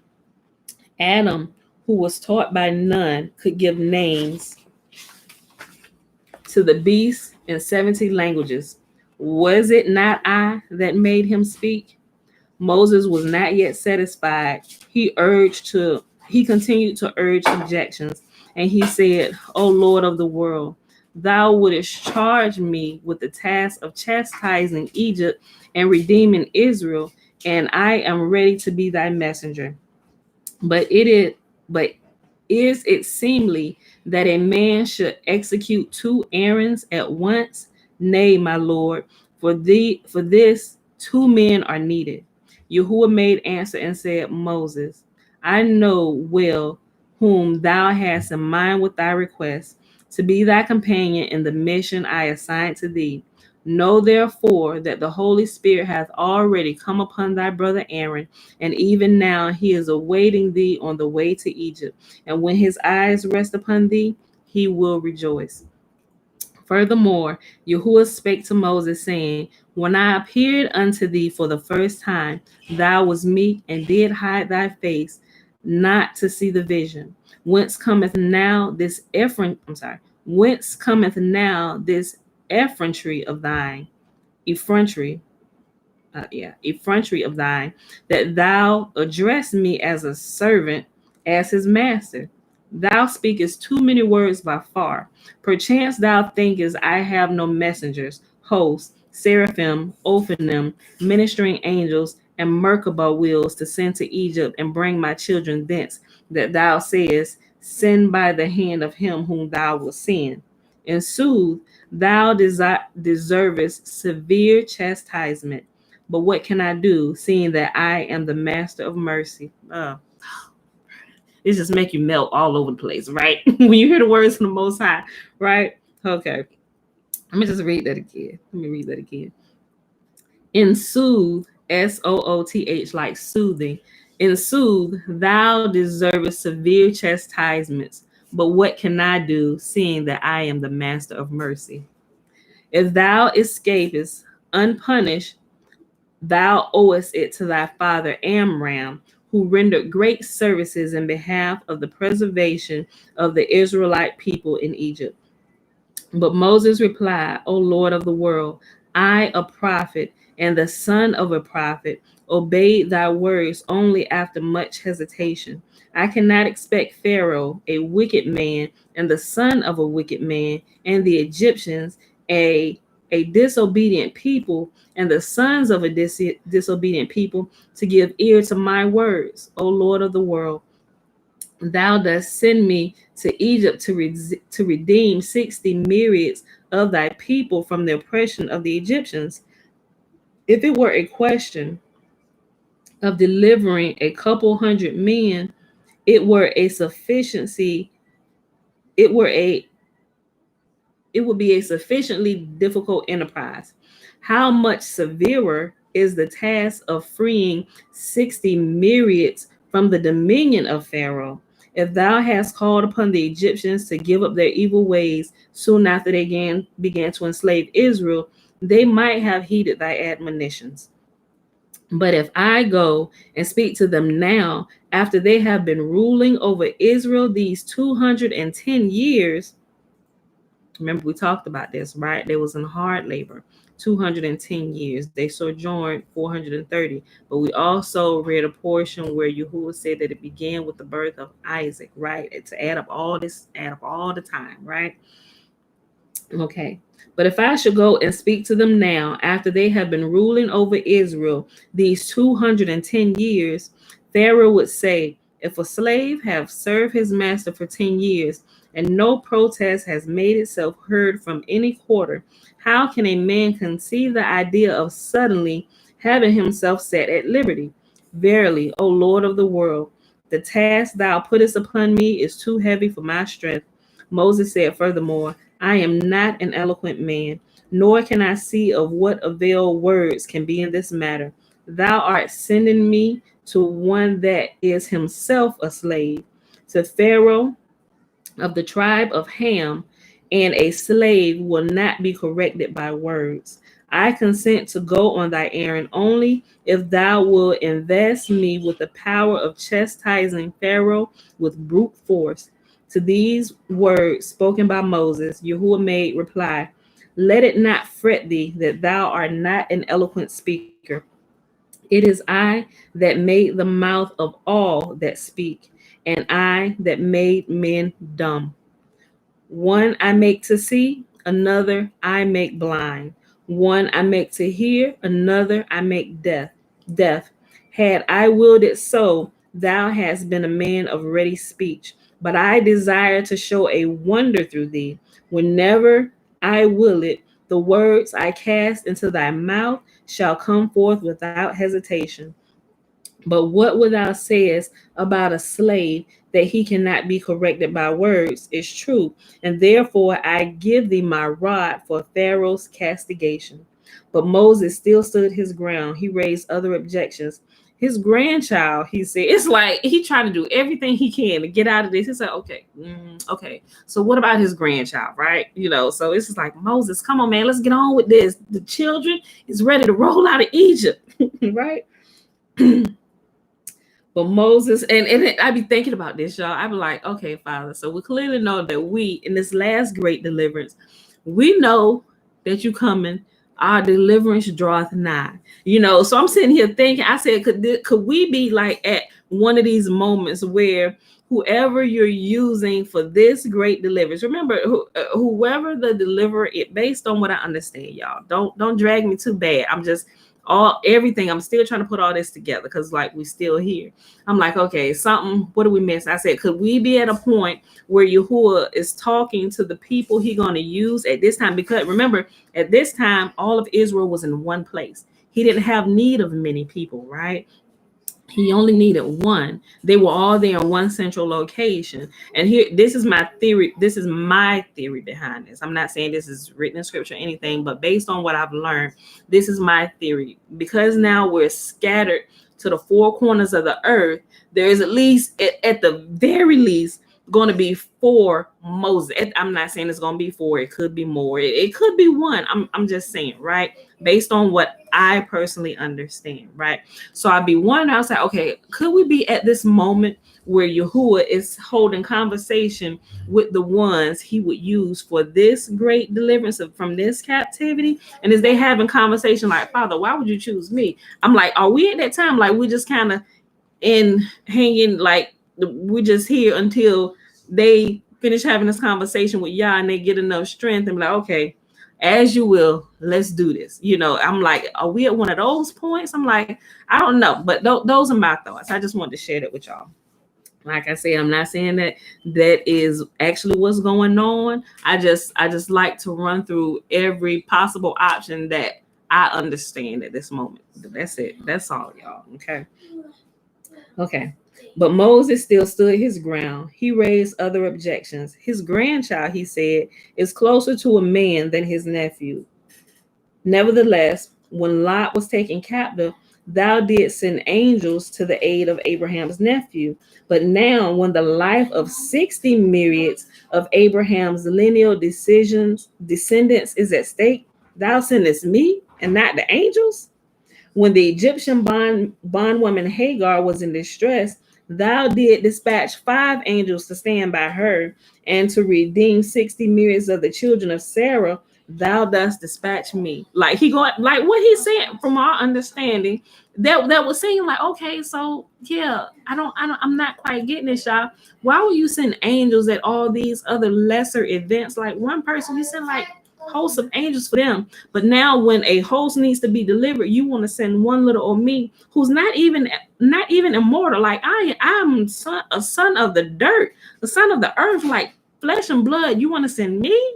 Adam, who was taught by none, could give names to the beasts in 70 languages. Was it not I that made him speak? Moses was not yet satisfied. He continued to urge objections, and he said, O Lord of the world, thou wouldest charge me with the task of chastising Egypt and redeeming Israel, and I am ready to be thy messenger. But is it seemly that a man should execute two errands at once? Nay, my Lord, for this two men are needed. Yahuwah made answer and said, Moses, I know well whom thou hast in mind with thy request, to be thy companion in the mission I assigned to thee. Know therefore that the Holy Spirit hath already come upon thy brother Aaron, and even now he is awaiting thee on the way to Egypt. And when his eyes rest upon thee, he will rejoice. Furthermore, Yahuwah spake to Moses, saying, When I appeared unto thee for the first time, thou was meek and did hide thy face, not to see the vision. Whence cometh now this whence cometh now this effrontery of thine? Effrontery effrontery of thine, that thou address me as a servant, as his master. Thou speakest too many words by far. Perchance thou thinkest I have no messengers, hosts, seraphim, Ophanim, ministering angels, and Merkabah wheels to send to Egypt and bring my children thence, that thou sayest, Send by the hand of him whom thou wilt send. In sooth, thou deservest severe chastisement. But what can I do, seeing that I am the master of mercy? It just make you melt all over the place, right? When you hear the words from the Most High, right? Okay. Let me just read that again. In soothe, SOOTH, like soothing. In soothe, thou deservest severe chastisements. But what can I do, seeing that I am the master of mercy? If thou escapest unpunished, thou owest it to thy father Amram, who rendered great services in behalf of the preservation of the Israelite people in Egypt. But Moses replied, O Lord of the world, I, a prophet and the son of a prophet, obeyed thy words only after much hesitation. I cannot expect Pharaoh, a wicked man, and the son of a wicked man, and the Egyptians, a disobedient people, and the sons of a disobedient people, to give ear to my words, O Lord of the world. Thou dost send me to Egypt to redeem 60 myriads of thy people from the oppression of the Egyptians. If it were a question of delivering a couple hundred men, it were a sufficiency, it were a it would be a sufficiently difficult enterprise. How much severer is the task of freeing 60 myriads from the dominion of Pharaoh? If thou hast called upon the Egyptians to give up their evil ways soon after they began to enslave Israel, they might have heeded thy admonitions. But if I go and speak to them now, after they have been ruling over Israel these 210 years, remember, we talked about this, right? They was in hard labor, 210 years. They sojourned 430. But we also read a portion where Yahuwah said that it began with the birth of Isaac, right? To add up all the time, right? Okay. But if I should go and speak to them now, after they have been ruling over Israel these 210 years, Pharaoh would say, if a slave have served his master for 10 years, and no protest has made itself heard from any quarter, how can a man conceive the idea of suddenly having himself set at liberty? Verily, O Lord of the world, the task thou puttest upon me is too heavy for my strength. Moses said furthermore, I am not an eloquent man, nor can I see of what avail words can be in this matter. Thou art sending me to one that is himself a slave, to Pharaoh of the tribe of Ham, and a slave will not be corrected by words. I consent to go on thy errand only if thou wilt invest me with the power of chastising Pharaoh with brute force. To these words spoken by Moses, Yahuwah made reply, Let it not fret thee that thou art not an eloquent speaker. It is I that made the mouth of all that speak, and I that made men dumb. One I make to see, another I make blind. One I make to hear, another I make deaf. Had I willed it so, thou hast been a man of ready speech. But I desire to show a wonder through thee. Whenever I will it, the words I cast into thy mouth shall come forth without hesitation. But what without says about a slave that he cannot be corrected by words is true, and therefore I give thee my rod for Pharaoh's castigation. But Moses still stood his ground. He raised other objections. His grandchild, he said, it's like he trying to do everything he can to get out of this. He said, okay, okay. So what about his grandchild, right? So it's just like, Moses, come on, man, let's get on with this. The children is ready to roll out of Egypt, right? But Moses, and I be thinking about this, y'all. I be like, okay, Father. So we clearly know that we, in this last great deliverance, we know that you coming. Our deliverance draweth nigh. So I'm sitting here thinking. I said, could we be like at one of these moments where whoever you're using for this great deliverance, remember, whoever the deliverer, it based on what I understand, y'all. Don't drag me too bad. I'm just everything. I'm still trying to put all this together because like we still here. I'm like, okay, what do we miss? I said, could we be at a point where Yahuwah is talking to the people he gonna use at this time? Because remember, at this time, all of Israel was in one place. He didn't have need of many people, right? He only needed one. They were all there in one central location. And here, this is my theory. This is my theory behind this. I'm not saying this is written in scripture or anything, but based on what I've learned, this is my theory. Because now we're scattered to the four corners of the earth, there is at least, at the very least, going to be four Moses. I'm not saying it's going to be four. It could be more. It could be one. I'm just saying, right? Based on what I personally understand, right? So I'd be wondering, I was like, okay, could we be at this moment where Yahuwah is holding conversation with the ones he would use for this great deliverance from this captivity? And is they having conversation like, Father, why would you choose me? I'm like, are we at that time? Like, we just kind of hanging, like we just here until they finish having this conversation with Yah and they get enough strength and be like, okay, as you will, let's do this. I'm like, are we at one of those points? I'm like, I don't know, but those are my thoughts. I just wanted to share that with y'all. Like I said, I'm not saying that is actually what's going on. I just like to run through every possible option that I understand at this moment. That's it. That's all, y'all. Okay. But Moses still stood his ground. He raised other objections. His grandchild, he said, is closer to a man than his nephew. Nevertheless, when Lot was taken captive, thou didst send angels to the aid of Abraham's nephew. But now, when the life of 60 myriads of Abraham's lineal descendants is at stake, thou sendest me and not the angels? When the Egyptian bondwoman Hagar was in distress, thou did dispatch 5 angels to stand by her, and to redeem 60 myriads of the children of Sarah, thou dost dispatch me. Like he going, like what he said, from our understanding, that was saying like, okay, so yeah, I'm not quite getting this, y'all. Why would you send angels at all these other lesser events? Like one person, you send like hosts of angels for them. But now when a host needs to be delivered, you want to send one little old me who's not even immortal. Like I'm a son of the dirt, the son of the earth, like flesh and blood. You want to send me?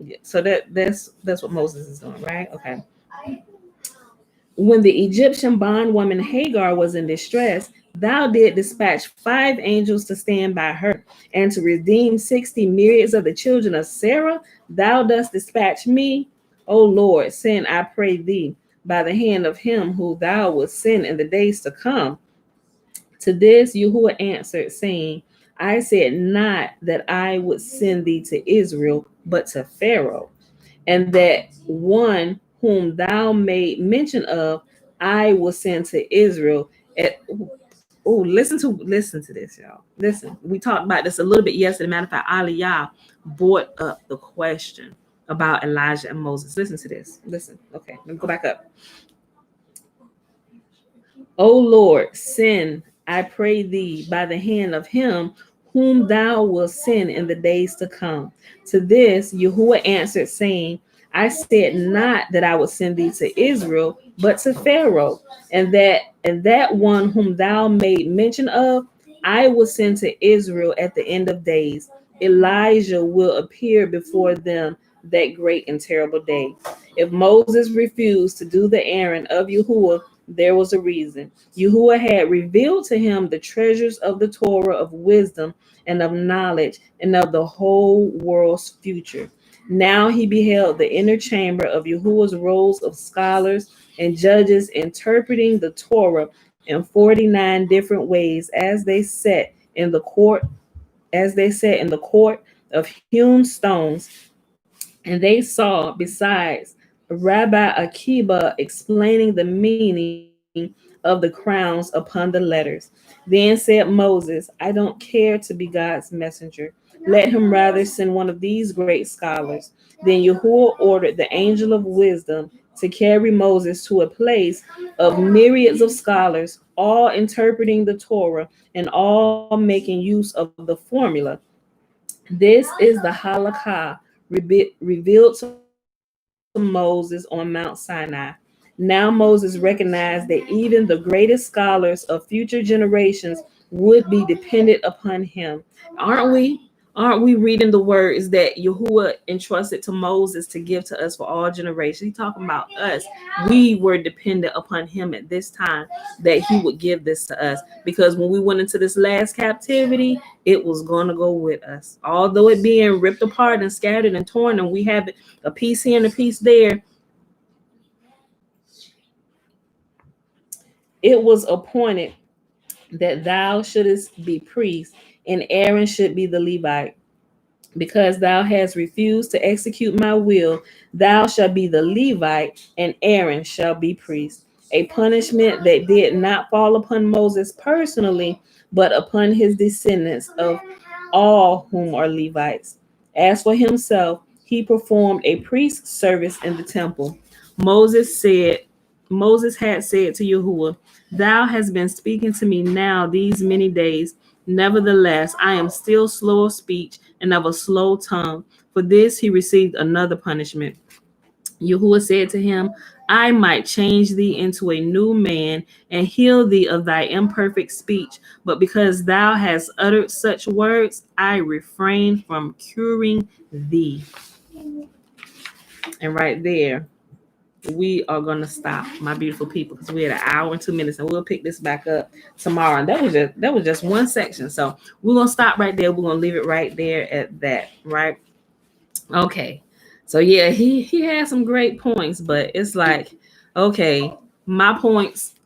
Yeah, so that's what Moses is doing, right? Okay. When the Egyptian bondwoman Hagar was in distress, thou did dispatch 5 angels to stand by her, and to redeem 60 myriads of the children of Sarah, thou dost dispatch me. O Lord, send, I pray thee, by the hand of him who thou wilt send in the days to come. To this Yahuwah answered, saying, I said not that I would send thee to Israel, but to Pharaoh, and that one whom thou made mention of, I will send to Israel. Listen to this, y'all. Listen, we talked about this a little bit yesterday. Matter of fact, Aliyah brought up the question about Elijah and Moses. Listen to this. Listen. Okay, let me go back up. O Lord, send, I pray thee, by the hand of him whom thou wilt send in the days to come. To this Yahuwah answered, saying, I said not that I would send thee to Israel, but to Pharaoh, and that one whom thou made mention of, I will send to Israel at the end of days. Elijah will appear before them that great and terrible day. If Moses refused to do the errand of Yahuwah, there was a reason. Yahuwah had revealed to him the treasures of the Torah of wisdom and of knowledge and of the whole world's future. Now he beheld the inner chamber of Yahuwah's rows of scholars and judges interpreting the Torah in 49 different ways as they sat in the court of hewn stones, and they saw, besides, Rabbi Akiba explaining the meaning of the crowns upon the letters. Then said Moses, I don't care to be God's messenger. Let him rather send one of these great scholars. Then Yahuwah ordered the angel of wisdom to carry Moses to a place of myriads of scholars, all interpreting the Torah and all making use of the formula. This is the halakha revealed to Moses on Mount Sinai. Now Moses recognized that even the greatest scholars of future generations would be dependent upon him. Aren't we reading the words that Yahuwah entrusted to Moses to give to us for all generations? He's talking about us. We were dependent upon him at this time that he would give this to us, because when we went into this last captivity, it was going to go with us. Although it being ripped apart and scattered and torn, and we have a piece here and a piece there, it was appointed that thou shouldest be priest, and Aaron should be the Levite. Because thou hast refused to execute my will, thou shalt be the Levite, and Aaron shall be priest. A punishment that did not fall upon Moses personally, but upon his descendants of all whom are Levites. As for himself, he performed a priest's service in the temple. Moses said, Moses had said to Yahuwah, Thou hast been speaking to me now these many days. Nevertheless, I am still slow of speech and of a slow tongue. For this he received another punishment. Yahuwah said to him, I might change thee into a new man and heal thee of thy imperfect speech. But because thou hast uttered such words, I refrain from curing thee. And right there, we are gonna stop, my beautiful people, because we're at an hour and 2 minutes, and we'll pick this back up tomorrow. And that was just one section, so we're gonna stop right there. We're gonna leave it right there at that, right? Okay. So yeah, he had some great points, but it's like, okay, my points,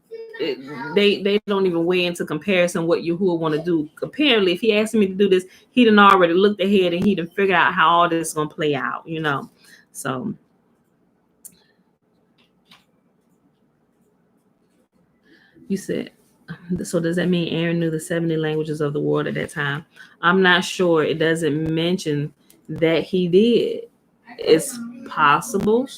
they don't even weigh into comparison what Yahuwah want to do. Apparently, if he asked me to do this, he done already looked ahead and he done figured out how all this is gonna play out. So you said, so does that mean Aaron knew the 70 languages of the world at that time? I'm not sure. It doesn't mention that he did. It's possible.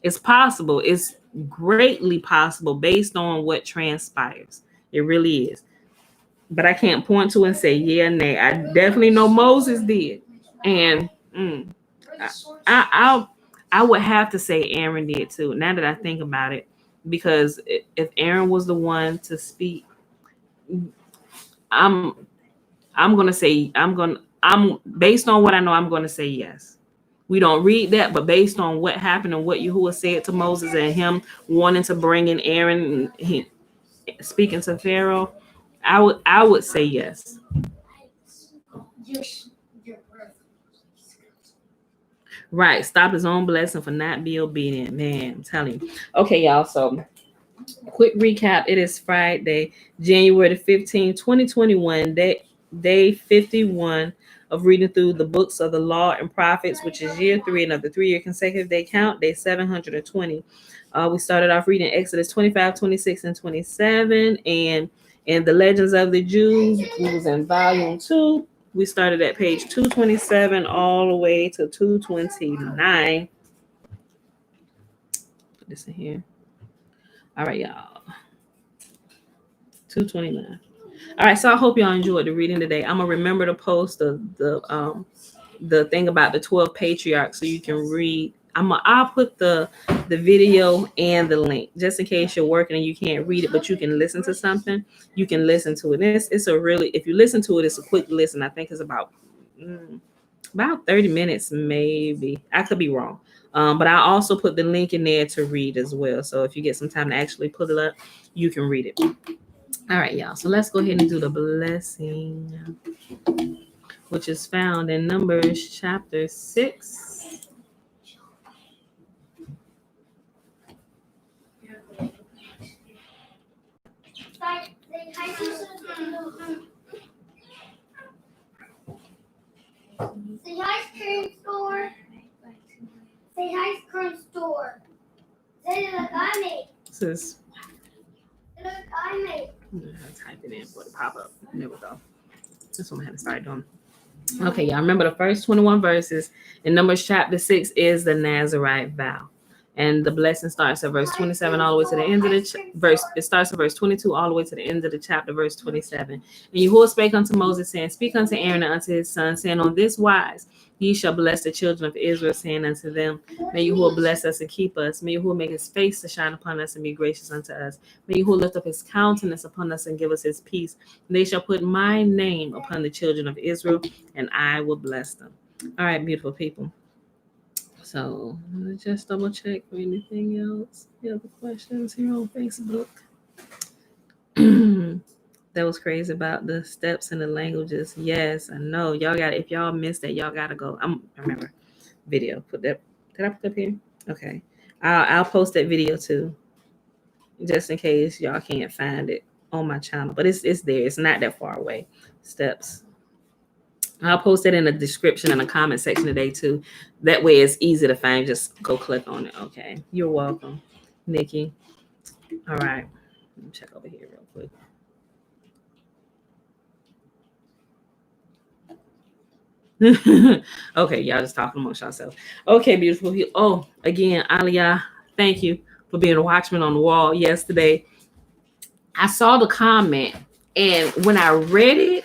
It's possible. It's greatly possible based on what transpires. It really is. But I can't point to and say yeah, nay. I definitely know Moses did, and I I would have to say Aaron did too. Now that I think about it, because if Aaron was the one to speak, I'm I'm gonna say I'm based on what I know. I'm gonna say yes. We don't read that, but based on what happened and what Yahuwah said to Moses and him wanting to bring in Aaron, speaking to Pharaoh, I would say yes. Right. Stop his own blessing for not be obedient. Man, I'm telling you. Okay, y'all. So quick recap. It is Friday, January the 15th, 2021, day 51 of reading through the books of the law and prophets, which is year 3 and of the 3-year consecutive day count, day 720. We started off reading Exodus 25, 26, and 27, and in the Legends of the Jews, we was in volume 2. We started at page 227 all the way to 229. Put this in here. All right, y'all. 2:29. All right, so I hope y'all enjoyed the reading today. I'm gonna remember to post the thing about the 12 patriarchs so you can read. I'll put the video and the link just in case you're working and you can't read it, but you can listen to something. You can listen to it. It's a really, if you listen to it, it's a quick listen. I think it's about 30 minutes, maybe. I could be wrong. But I also put the link in there to read as well. So if you get some time to actually put it up, you can read it. All right, y'all. So let's go ahead and do the blessing, which is found in Numbers chapter 6. Say ice cream store. Say ice cream store. Say the guy made. Sis. The guy made. Type it in for the pop up. There we go. That's what I'm going to start doing. Okay, y'all remember the first 21 verses in Numbers chapter 6 is the Nazarite vow. And the blessing starts at verse 27 all the way to the end of the verse. It starts at verse 22 all the way to the end of the chapter, verse 27. And Yahuwah spake unto Moses, saying, Speak unto Aaron and unto his son, saying, On this wise ye shall bless the children of Israel, saying unto them, May Yahuwah bless us and keep us. May Yahuwah make his face to shine upon us and be gracious unto us. May Yahuwah lift up his countenance upon us and give us his peace. They shall put my name upon the children of Israel, and I will bless them. All right, beautiful people. So let's just double check for anything else. Any other questions here on Facebook? That was crazy about the steps and the languages. Yes, I know. Y'all got it. If y'all missed that, y'all gotta go. I remember video. Put that. Did I put that here? Okay. I'll post that video too, just in case y'all can't find it on my channel. But it's there. It's not that far away. Steps. I'll post it in the description and the comment section today too. That way it's easy to find. Just go click on it. Okay. You're welcome, Nikki. All right. Let me check over here real quick. Okay, y'all just talking amongst yourselves. Okay, beautiful. Oh, again, Aliyah, thank you for being a watchman on the wall yesterday. I saw the comment, and when I read it,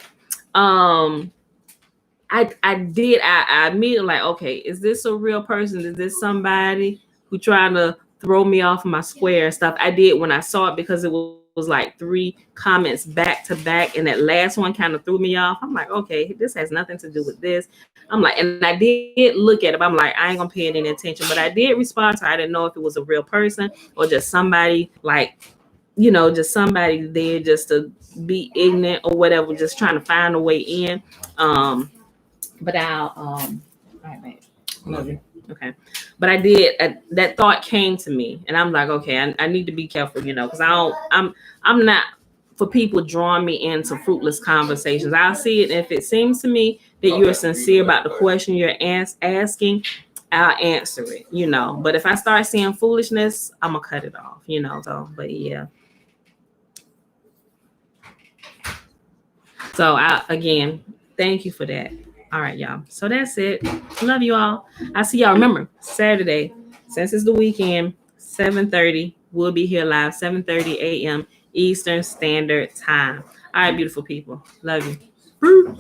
I immediately like, okay, is this a real person? Is this somebody who trying to throw me off of my square and stuff? I did when I saw it because it was like 3 comments back to back, and that last one kind of threw me off. I'm like, okay, this has nothing to do with this. I'm like, and I did look at it. I'm like, I ain't gonna pay any attention, but I did respond to her. I didn't know if it was a real person or just somebody like, just somebody there just to be ignorant or whatever, just trying to find a way in. But I'll all right, babe. Love you. Okay. But I did that thought came to me, and I'm like, okay, I need to be careful, because I'm not for people drawing me into fruitless conversations. I'll see it, and if it seems to me that you're sincere about the question you're asking, I'll answer it, But if I start seeing foolishness, I'm gonna cut it off, So, but yeah. So again, thank you for that. All right, y'all. So that's it. Love you all. I see y'all. Remember, Saturday, since it's the weekend, 7:30. We'll be here live, 7:30 a.m. Eastern Standard Time. All right, beautiful people. Love you.